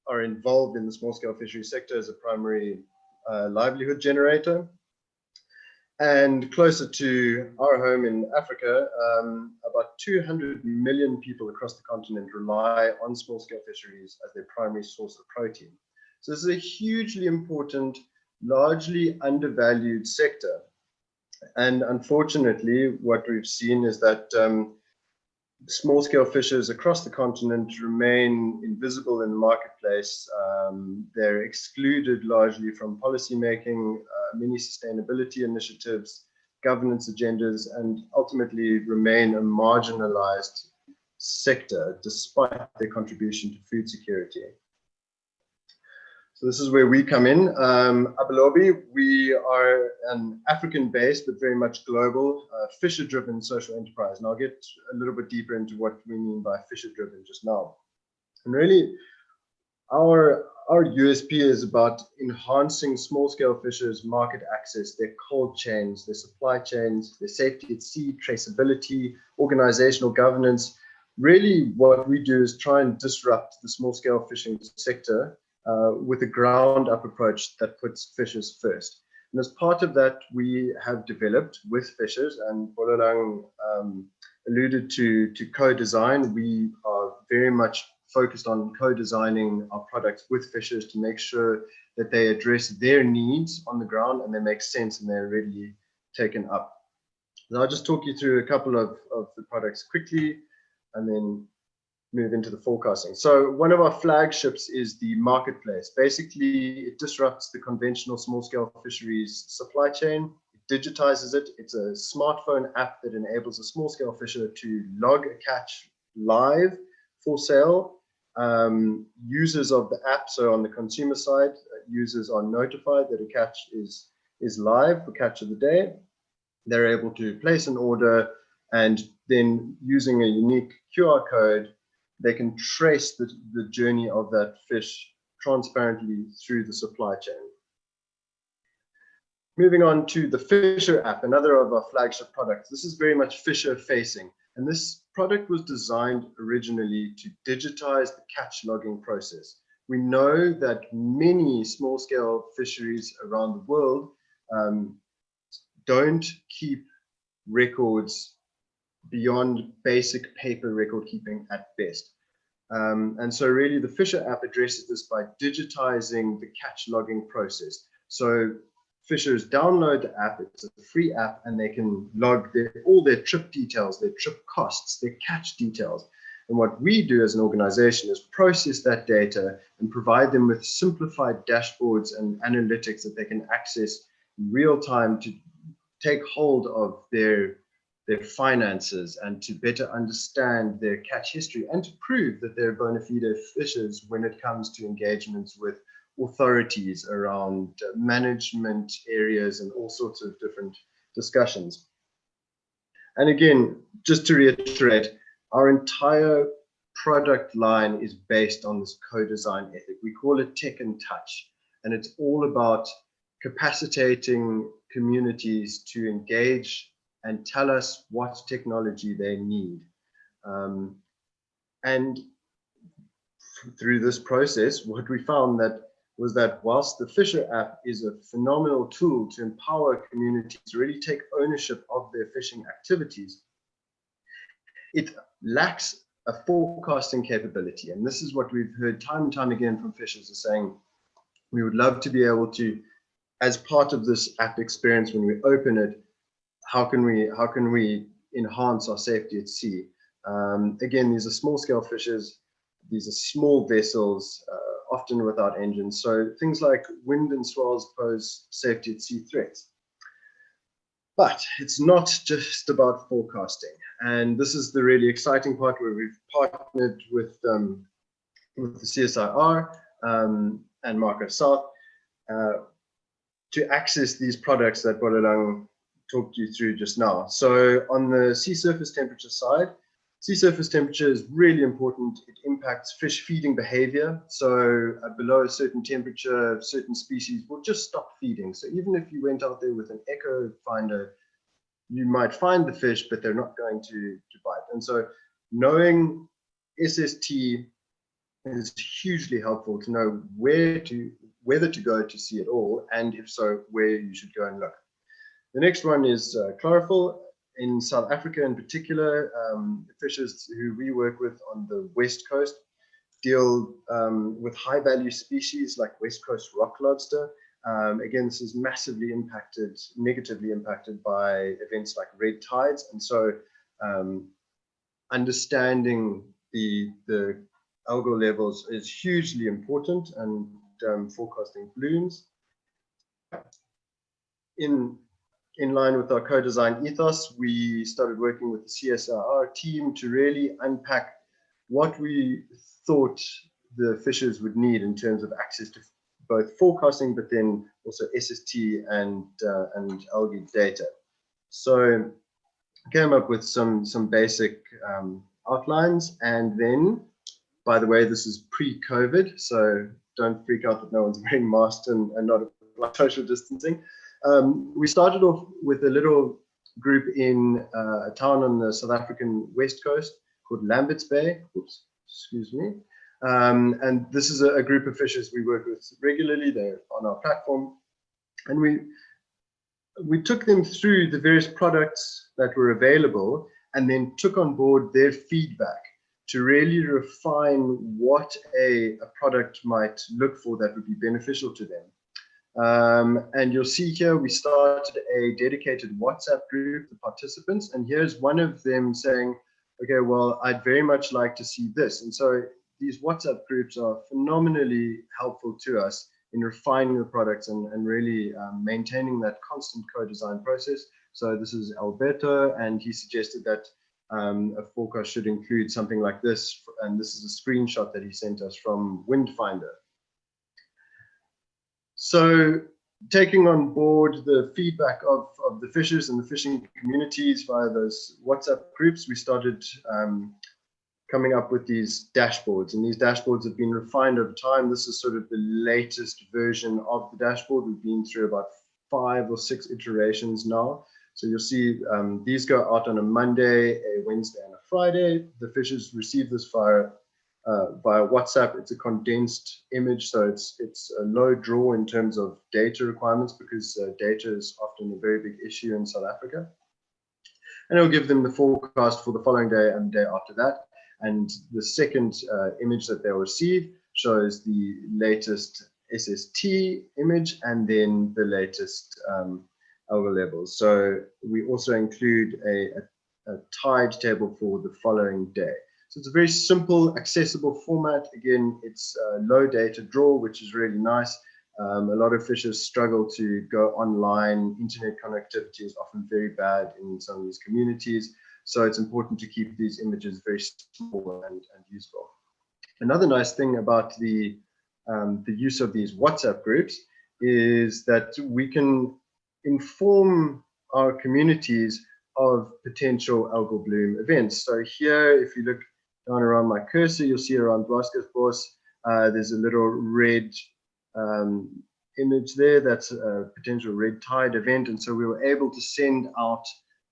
are involved in the small-scale fisheries sector as a primary livelihood generator. And closer to our home in Africa, about 200 million people across the continent rely on small-scale fisheries as their primary source of protein. So this is a hugely important, largely undervalued sector. And unfortunately, what we've seen is that Small-scale fishers across the continent remain invisible in the marketplace. They're excluded largely from policymaking, many sustainability initiatives, governance agendas, and ultimately remain a marginalized sector despite their contribution to food security. So this is where we come in. ABALOBI, we are an African-based but very much global fisher-driven social enterprise. And I'll get a little bit deeper into what we mean by fisher-driven just now. And really, our USP is about enhancing small-scale fishers' market access, their cold chains, their supply chains, their safety at sea, traceability, organizational governance. Really, what we do is try and disrupt the small-scale fishing sector with a ground-up approach that puts fishers first. And as part of that, we have developed with fishers, and Bolelang alluded to co-design. We are very much focused on co-designing our products with fishers to make sure that they address their needs on the ground and they make sense and they're readily taken up. And I'll just talk you through a couple of the products quickly and then move into the forecasting. So one of our flagships is the marketplace. Basically, it disrupts the conventional small-scale fisheries supply chain. It digitizes it. It's a smartphone app that enables a small-scale fisher to log a catch live for sale. Users of the app, so on the consumer side, users are notified that a catch is live for catch of the day. They're able to place an order, and then using a unique QR code, they can trace the journey of that fish transparently through the supply chain. Moving on to the Fisher app, another of our flagship products. This is very much fisher facing. And this product was designed originally to digitize the catch logging process. We know that many small scale fisheries around the world don't keep records beyond basic paper record keeping at best. And so really the Fisher app addresses this by digitizing the catch logging process. So fishers download the app, it's a free app, and they can log all their trip details, their trip costs, their catch details. And what we do as an organization is process that data and provide them with simplified dashboards and analytics that they can access in real time to take hold of their finances and to better understand their catch history and to prove that they're bona fide fishers when it comes to engagements with authorities around management areas and all sorts of different discussions. And again, just to reiterate, our entire product line is based on this co-design ethic. We call it Tech and Touch, and it's all about capacitating communities to engage and tell us what technology they need. And through this process, what we found was that whilst the Fisher app is a phenomenal tool to empower communities to really take ownership of their fishing activities, it lacks a forecasting capability. And this is what we've heard time and time again from fishers are saying, we would love to be able to, as part of this app experience, when we open it, how can we enhance our safety at sea? Again, these are small scale fishers. These are small vessels, often without engines. So things like wind and swells pose safety at sea threats. But it's not just about forecasting. And this is the really exciting part where we've partnered with the CSIR and MarCoSouth to access these products that Bolelang talked you through just now. So on the sea surface temperature side, sea surface temperature is really important. It impacts fish feeding behavior. So below a certain temperature, certain species will just stop feeding. So even if you went out there with an echo finder, you might find the fish, but they're not going to bite. And so knowing SST is hugely helpful to know whether to go to sea at all, and if so, where you should go and look. The next one is chlorophyll. In South Africa in particular, fishers who we work with on the West Coast deal with high value species like West Coast rock lobster. Again, this is negatively impacted by events like red tides. And so understanding the algal levels is hugely important, and forecasting blooms. In line with our co-design ethos, we started working with the CSIR team to really unpack what we thought the fishers would need in terms of access to both forecasting, but then also SST and algae data. So came up with some basic outlines, and then, by the way, this is pre-COVID, so don't freak out that no one's wearing masks and not social distancing. We started off with a little group in a town on the South African west coast called Lambert's Bay. Oops, excuse me. And this is a group of fishers we work with regularly. They're on our platform, and we took them through the various products that were available, and then took on board their feedback to really refine what a product might look for that would be beneficial to them. And you'll see here, we started a dedicated WhatsApp group for participants, and here's one of them saying, okay, well, I'd very much like to see this. And so these WhatsApp groups are phenomenally helpful to us in refining the products and really maintaining that constant co-design process. So this is Alberto, and he suggested that a forecast should include something like this, and this is a screenshot that he sent us from Windfinder. So taking on board the feedback of the fishers and the fishing communities via those WhatsApp groups, we started coming up with these dashboards, and these dashboards have been refined over time. This is sort of the latest version of the dashboard. We've been through about 5 or 6 iterations now. So you'll see these go out on a Monday, a Wednesday, and a Friday. The fishers receive this via WhatsApp. It's a condensed image, so it's a low draw in terms of data requirements, because data is often a very big issue in South Africa. And it'll give them the forecast for the following day and the day after that. And the second image that they'll receive shows the latest SST image and then the latest algal levels. So we also include a tide table for the following day. So it's a very simple, accessible format. Again, it's low data draw, which is really nice. A lot of fishers struggle to go online. Internet connectivity is often very bad in some of these communities. So it's important to keep these images very small and useful. Another nice thing about the use of these WhatsApp groups is that we can inform our communities of potential algal bloom events. So here, if you look down around my cursor, you'll see around Dwarskusbos, there's a little red image there. That's a potential red tide event. And so we were able to send out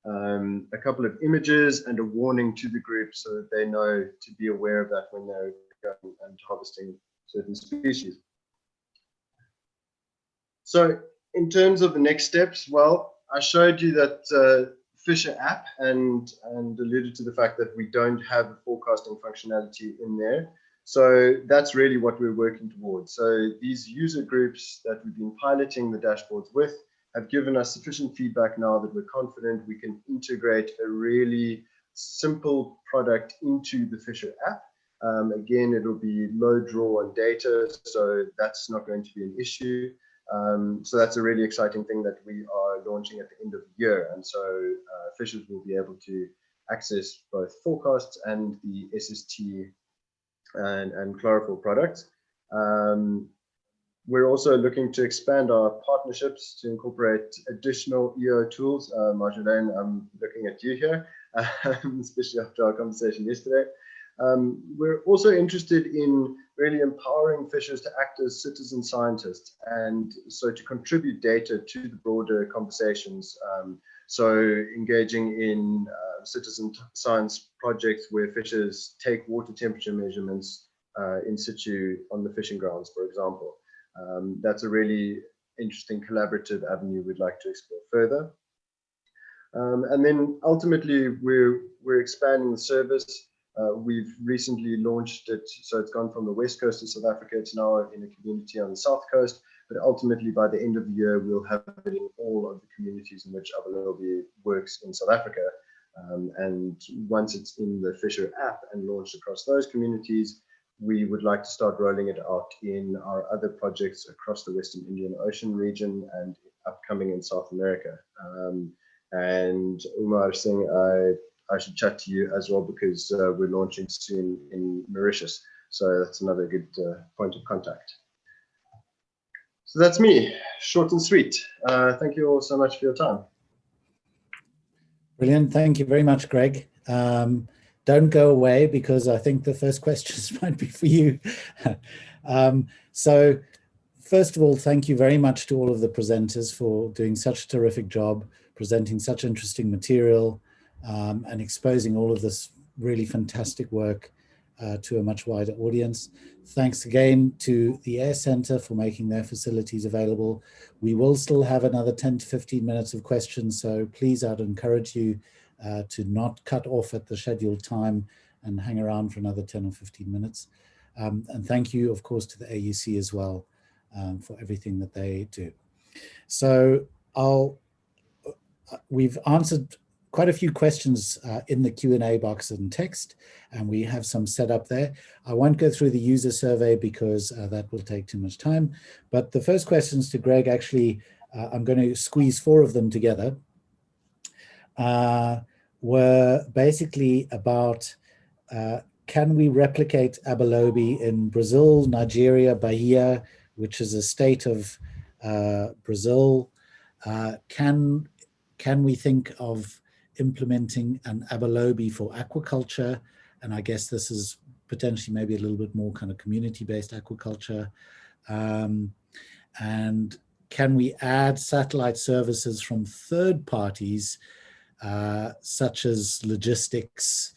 a couple of images and a warning to the group so that they know to be aware of that when they're going and harvesting certain species. So in terms of the next steps, well, I showed you that Fisher app and alluded to the fact that we don't have a forecasting functionality in there. So that's really what we're working towards. So these user groups that we've been piloting the dashboards with have given us sufficient feedback now that we're confident we can integrate a really simple product into the Fisher app. Again, it'll be low draw on data, so that's not going to be an issue. So that's a really exciting thing that we are launching at the end of the year. And so fishers will be able to access both forecasts and the SST and chlorophyll products. We're also looking to expand our partnerships to incorporate additional EO tools. Marjolaine, I'm looking at you here, especially after our conversation yesterday. We're also interested in really empowering fishers to act as citizen scientists, and so to contribute data to the broader conversations. So engaging in citizen science projects where fishers take water temperature measurements in situ on the fishing grounds, for example. That's a really interesting collaborative avenue we'd like to explore further. And then ultimately, we're expanding the service. We've recently launched it, so it's gone from the west coast of South Africa. It's now in a community on the south coast, but ultimately by the end of the year, we'll have it in all of the communities in which ABALOBI works in South Africa. And once it's in the Fisher app and launched across those communities, we would like to start rolling it out in our other projects across the Western Indian Ocean region and upcoming in South America. And Oomarsing, I should chat to you as well, because we're launching soon in Mauritius. So that's another good point of contact. So that's me, short and sweet. Thank you all so much for your time. Brilliant. Thank you very much, Greg. Don't go away, because I think the first questions might be for you. So first of all, thank you very much to all of the presenters for doing such a terrific job, presenting such interesting material, and exposing all of this really fantastic work to a much wider audience. Thanks again to the Air Centre for making their facilities available. We will still have another 10 to 15 minutes of questions, so please, I'd encourage you to not cut off at the scheduled time and hang around for another 10 or 15 minutes. And thank you, of course, to the AUC as well for everything that they do. So we've answered quite a few questions in the Q&A box in text, and we have some set up there. I won't go through the user survey because that will take too much time. But the first questions to Greg, actually, I'm going to squeeze 4 of them together, were basically about, can we replicate ABALOBI in Brazil, Nigeria, Bahia, which is a state of Brazil? Can we think of implementing an ABALOBI for aquaculture? And I guess this is potentially maybe a little bit more kind of community-based aquaculture. And can we add satellite services from third parties, such as logistics,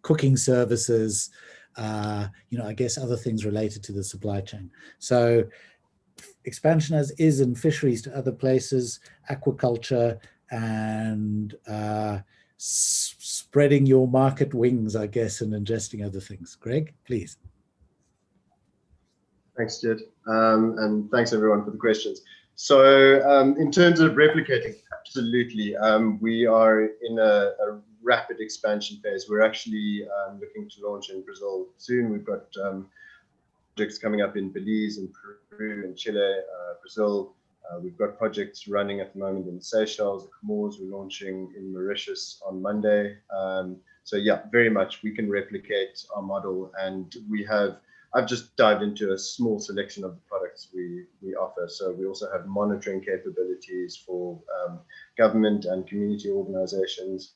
cooking services, you know, I guess other things related to the supply chain. So expansion as is in fisheries to other places, aquaculture, and spreading your market wings, I guess, and ingesting other things. Greg, please. Thanks, Jed. And thanks everyone for the questions. So in terms of replicating, absolutely. We are in a rapid expansion phase. We're actually looking to launch in Brazil soon. We've got projects coming up in Belize and Peru and Chile, Brazil. We've got projects running at the moment in the Seychelles, the Comores. We're launching in Mauritius on Monday. So yeah, very much we can replicate our model, and we have, I've just dived into a small selection of the products we offer. So we also have monitoring capabilities for government and community organizations.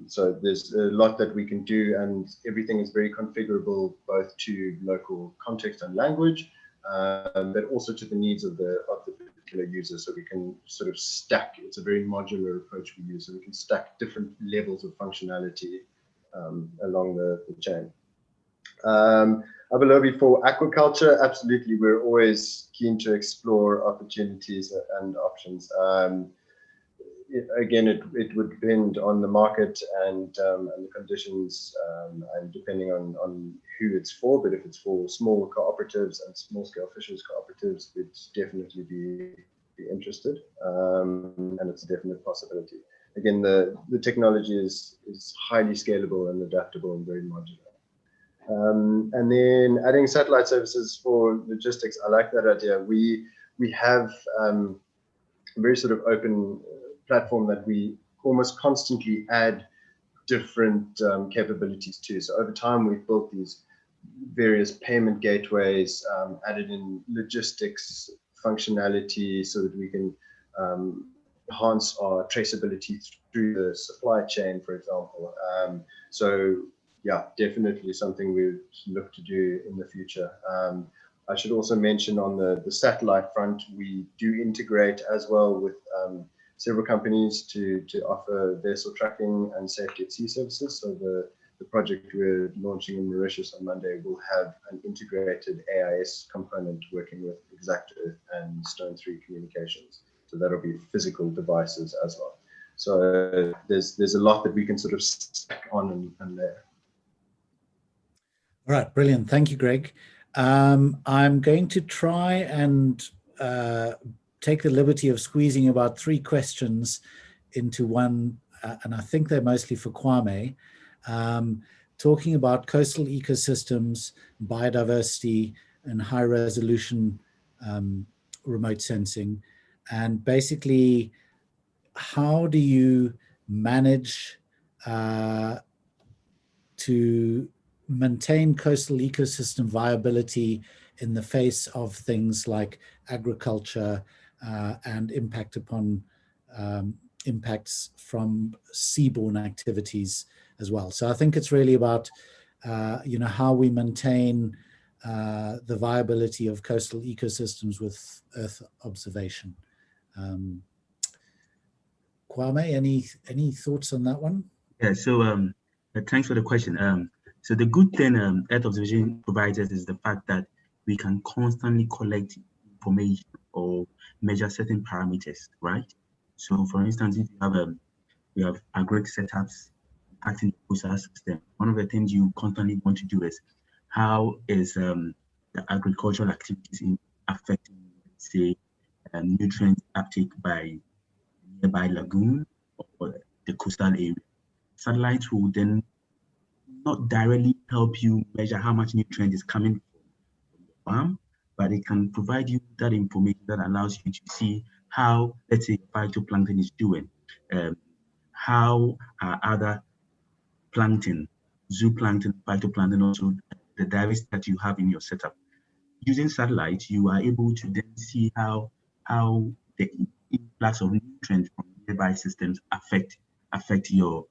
So there's a lot that we can do, and everything is very configurable both to local context and language, but also to the needs of the particular user. So we can sort of stack, it's a very modular approach we use, so we can stack different levels of functionality along the chain. ABALOBI for aquaculture, absolutely, we're always keen to explore opportunities and options. Again, it would depend on the market and the conditions, and depending on who it's for. But if it's for small cooperatives and small-scale fisheries cooperatives, we'd definitely be interested, and it's a definite possibility. Again, the technology is highly scalable and adaptable and very modular. And then adding satellite services for logistics, I like that idea. We have a very sort of open platform that we almost constantly add different capabilities to. So over time, we've built these various payment gateways, added in logistics functionality so that we can enhance our traceability through the supply chain, for example. So yeah, definitely something we would look to do in the future. I should also mention on the satellite front, we do integrate as well with several companies to offer vessel tracking and safety at sea services. So the project we're launching in Mauritius on Monday will have an integrated AIS component working with Exact Earth and Stone 3 communications. So that'll be physical devices as well. So there's a lot that we can sort of stack on and there. All right, brilliant. Thank you, Greg. I'm going to try and take the liberty of squeezing about 3 questions into one and I think they're mostly for Kwame, talking about coastal ecosystems, biodiversity, and high resolution remote sensing. And basically, how do you manage to maintain coastal ecosystem viability in the face of things like agriculture and impact upon impacts from seaborne activities as well. So I think it's really about how we maintain the viability of coastal ecosystems with Earth observation. Kwame, any thoughts on that one? Yeah, so thanks for the question. So the good thing Earth observation provides us is the fact that we can constantly collect information or measure certain parameters, right? So for instance, if you have we have agric setups impacting the coastal system, one of the things you constantly want to do is how is the agricultural activities affecting, say, nutrient uptake by nearby lagoon or the coastal area. Satellites will then not directly help you measure how much nutrient is coming from the farm, but it can provide you that information that allows you to see how, let's say, phytoplankton is doing, how are other plankton, zooplankton, phytoplankton, also the diversity that you have in your setup. Using satellites, you are able to then see how the influx of nutrients from nearby systems affect your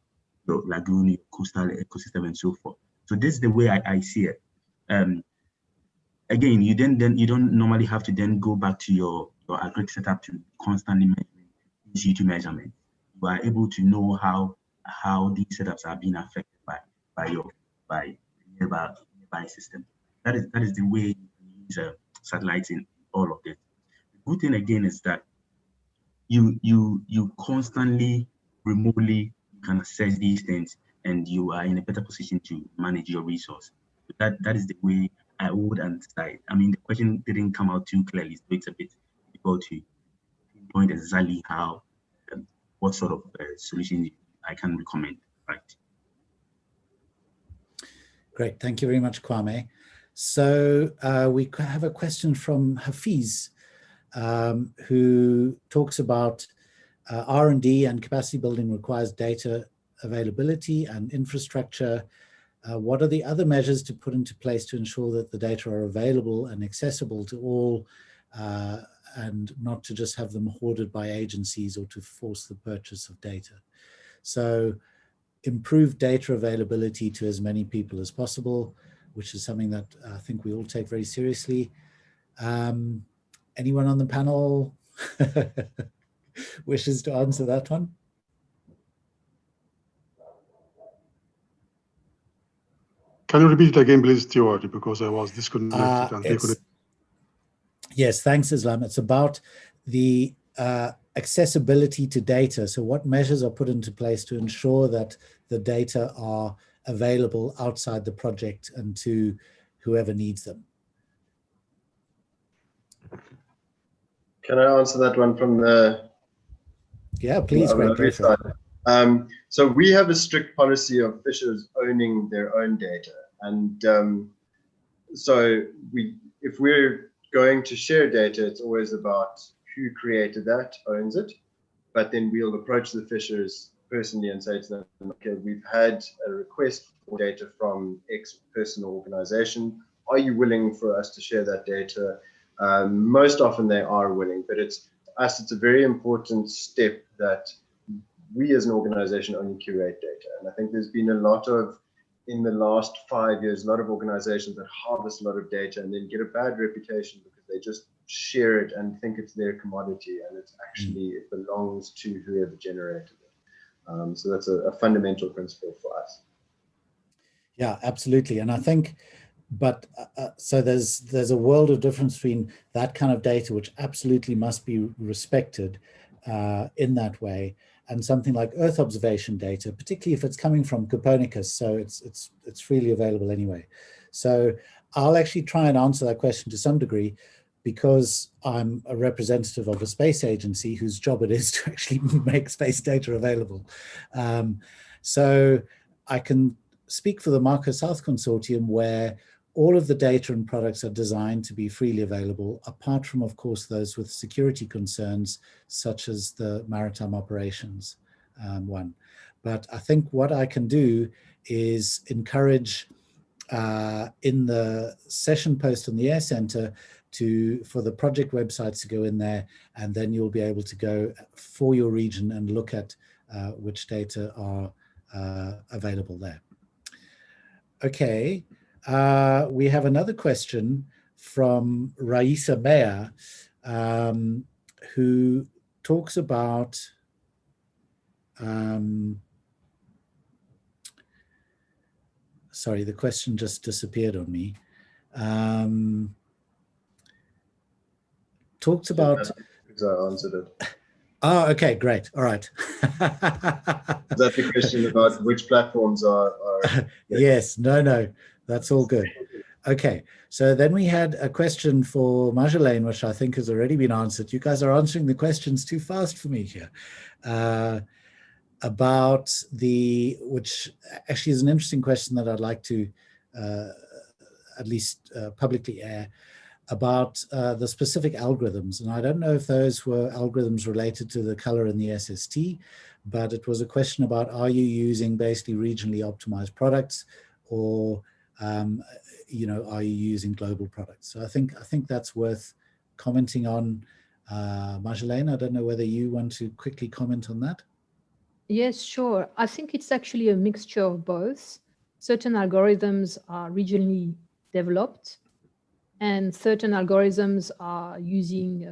lagoon, your coastal ecosystem, and so forth. So this is the way I see it. Again, you don't normally have to then go back to your agric setup to constantly measure in situ measurement. You are able to know how these setups are being affected by nearby system. That is the way you use satellites in all of this. The good thing again is that you constantly remotely can assess these things, and you are in a better position to manage your resource. That is the way I would answer it. I mean, the question didn't come out too clearly, so it's a bit difficult to pinpoint exactly how what sort of solution I can recommend. Right. Great, thank you very much, Kwame. So we have a question from Hafiz, who talks about R&D and capacity building requires data availability and infrastructure. What are the other measures to put into place to ensure that the data are available and accessible to all, and not to just have them hoarded by agencies or to force the purchase of data? So improve data availability to as many people as possible, which is something that I think we all take very seriously. Anyone on the panel wishes to answer that one? Can you repeat it again, please, Stewart, because I was disconnected. Yes, thanks, Islam. It's about the accessibility to data. So what measures are put into place to ensure that the data are available outside the project and to whoever needs them? Can I answer that one from the... Yeah, please, Greg, go for it. So we have a strict policy of fishers owning their own data. And so if we're going to share data, it's always about who created that, owns it. But then we'll approach the fishers personally and say to them, okay, we've had a request for data from X person or organization. Are you willing for us to share that data? Most often they are willing, but it's a very important step that we as an organization only curate data. And I think there's been a lot of, in the last 5 years, a lot of organizations that harvest a lot of data and then get a bad reputation because they just share it and think it's their commodity, and it's actually, it belongs to whoever generated it. So that's a fundamental principle for us. Yeah, absolutely. And I think, but so there's a world of difference between that kind of data, which absolutely must be respected in that way, and something like Earth observation data, particularly if it's coming from Copernicus, so it's freely available anyway. So I'll actually try and answer that question to some degree. because I'm a representative of a space agency whose job it is to actually make space data available. So I can speak for the MarCoSouth consortium, where all of the data and products are designed to be freely available, apart from, of course, those with security concerns, such as the maritime operations one. But I think what I can do is encourage in the session post on the Air Center for the project websites to go in there, and then you'll be able to go for your region and look at which data are available there. Okay, we have another question from Raisa Meyer, who talks about sorry, the question just disappeared on me. Talks about... I answered it. Oh, okay, great. All right. Is that the question about which platforms are Yes, no, that's all good. Okay, so then we had a question for Marjolaine, which I think has already been answered. You guys are answering the questions too fast for me here. About which actually is an interesting question that I'd like to at least publicly air, about the specific algorithms. And I don't know if those were algorithms related to the color in the SST, but it was a question about, are you using basically regionally optimized products, or you know, are you using global products? So I think that's worth commenting on. Marjolaine, I don't know whether you want to quickly comment on that. Yes, sure. I think it's actually a mixture of both. Certain algorithms are regionally developed, and certain algorithms are using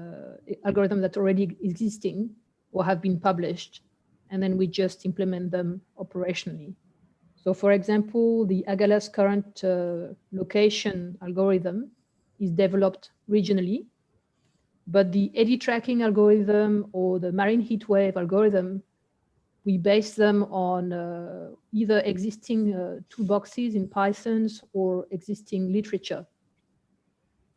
algorithms that are already existing or have been published, and then we just implement them operationally. So for example, the Agala's current location algorithm is developed regionally, but the eddy tracking algorithm or the marine heat wave algorithm, we base them on either existing toolboxes in Pythons or existing literature.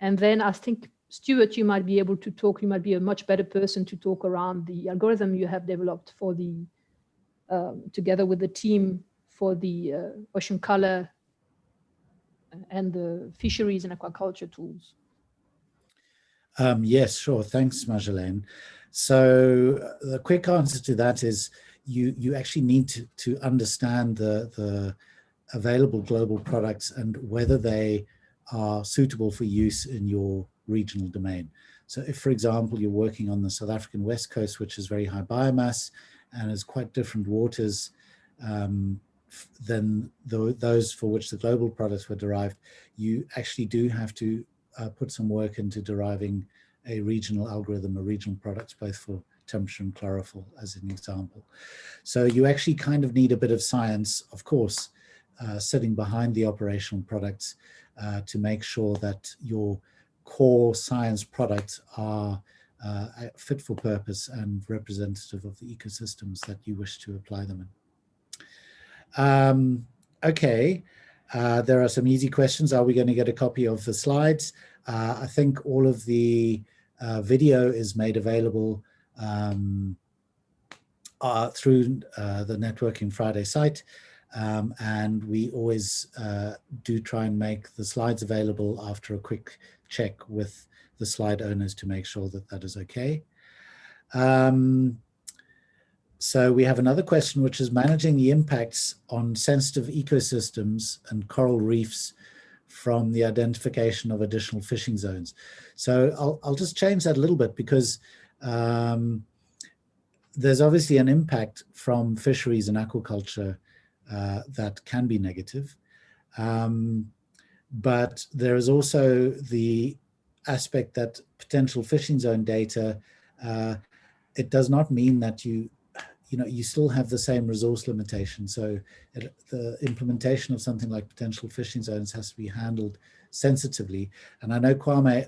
And then I think, Stewart, you might be able to talk, you might be a much better person to talk around the algorithm you have developed for the, together with the team for the ocean color and the fisheries and aquaculture tools. Yes, sure. Thanks, Marjolaine. So the quick answer to that is you actually need to understand the available global products and whether they are suitable for use in your regional domain. So if, for example, you're working on the South African West Coast, which is very high biomass and has quite different waters than those for which the global products were derived, you actually do have to put some work into deriving a regional algorithm or regional products, both for temperature and chlorophyll, as an example. So you actually kind of need a bit of science, of course, sitting behind the operational products to make sure that your core science products are fit for purpose and representative of the ecosystems that you wish to apply them in. Okay, there are some easy questions. Are we going to get a copy of the slides? I think all of the video is made available through the Networking Friday site. And we always do try and make the slides available after a quick check with the slide owners to make sure that that is okay. So we have another question, which is managing the impacts on sensitive ecosystems and coral reefs from the identification of additional fishing zones. So I'll just change that a little bit, because there's obviously an impact from fisheries and aquaculture that can be negative. But there is also the aspect that potential fishing zone data, it does not mean that you still have the same resource limitation. So the implementation of something like potential fishing zones has to be handled sensitively. And I know Kwame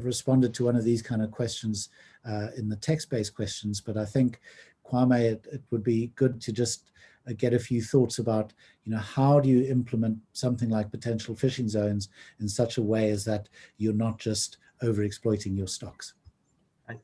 responded to one of these kind of questions in the text-based questions, but I think, Kwame, it would be good to just get a few thoughts about, how do you implement something like potential fishing zones in such a way as that you're not just overexploiting your stocks?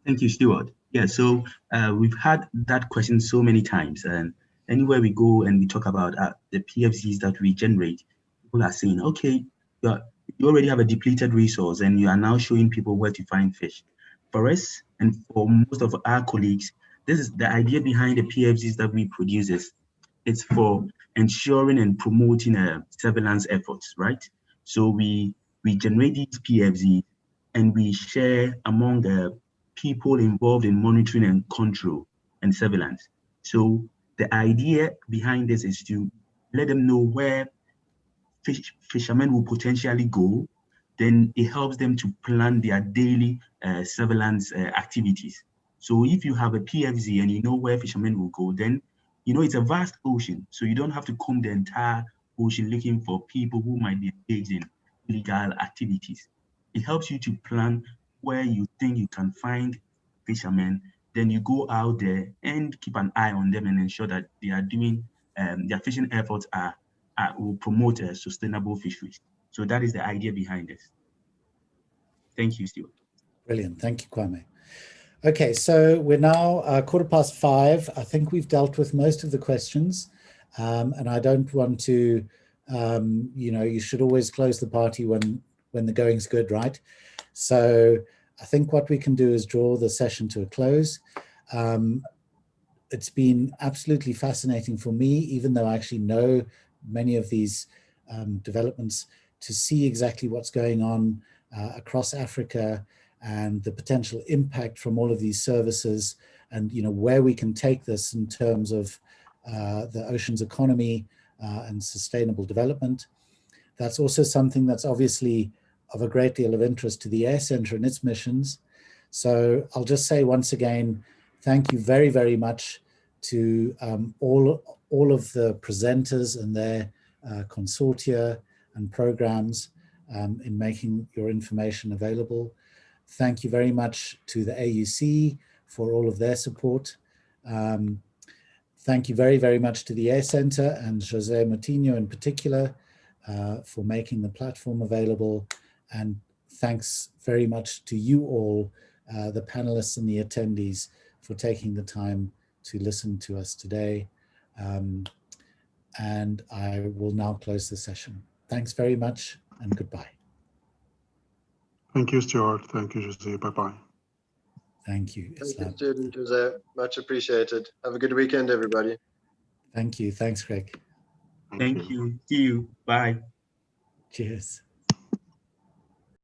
Thank you, Stewart. Yeah, so we've had that question so many times, and anywhere we go and we talk about the PFZs that we generate, people are saying, okay, you already have a depleted resource and you are now showing people where to find fish. For us and for most of our colleagues, this is the idea behind the PFZs that we produce. It's for ensuring and promoting surveillance efforts, right? So we generate these PFZs and we share among the people involved in monitoring and control and surveillance. So the idea behind this is to let them know where fishermen will potentially go. Then it helps them to plan their daily surveillance activities. So if you have a PFZ and you know where fishermen will go, then you know it's a vast ocean. So you don't have to comb the entire ocean looking for people who might be engaged in illegal activities. It helps you to plan where you think you can find fishermen. Then you go out there and keep an eye on them and ensure that they are doing their fishing efforts will promote sustainable fisheries. So that is the idea behind this. Thank you, Stewart. Brilliant. Thank you, Kwame. Okay, so we're now 5:15. I think we've dealt with most of the questions, and I don't want to, you should always close the party when the going's good, right? So I think what we can do is draw the session to a close. It's been absolutely fascinating for me, even though I actually know many of these developments, to see exactly what's going on across Africa and the potential impact from all of these services, and where we can take this in terms of the ocean's economy and sustainable development. That's also something that's obviously of a great deal of interest to the Air Centre and its missions. So I'll just say once again, thank you very, very much to all of the presenters and their consortia and programs in making your information available. Thank you very much to the AUC for all of their support. Thank you very, very much to the Air Centre and Jose Moutinho in particular for making the platform available. And thanks very much to you all, the panelists and the attendees, for taking the time to listen to us today. And I will now close the session. Thanks very much and goodbye. Thank you, Stewart. Thank you, Jose. Bye-bye. Thank you. Thank you, Stewart and Jose. Much appreciated. Have a good weekend, everybody. Thank you. Thanks, Greg. Thank you. See you. Bye. Cheers.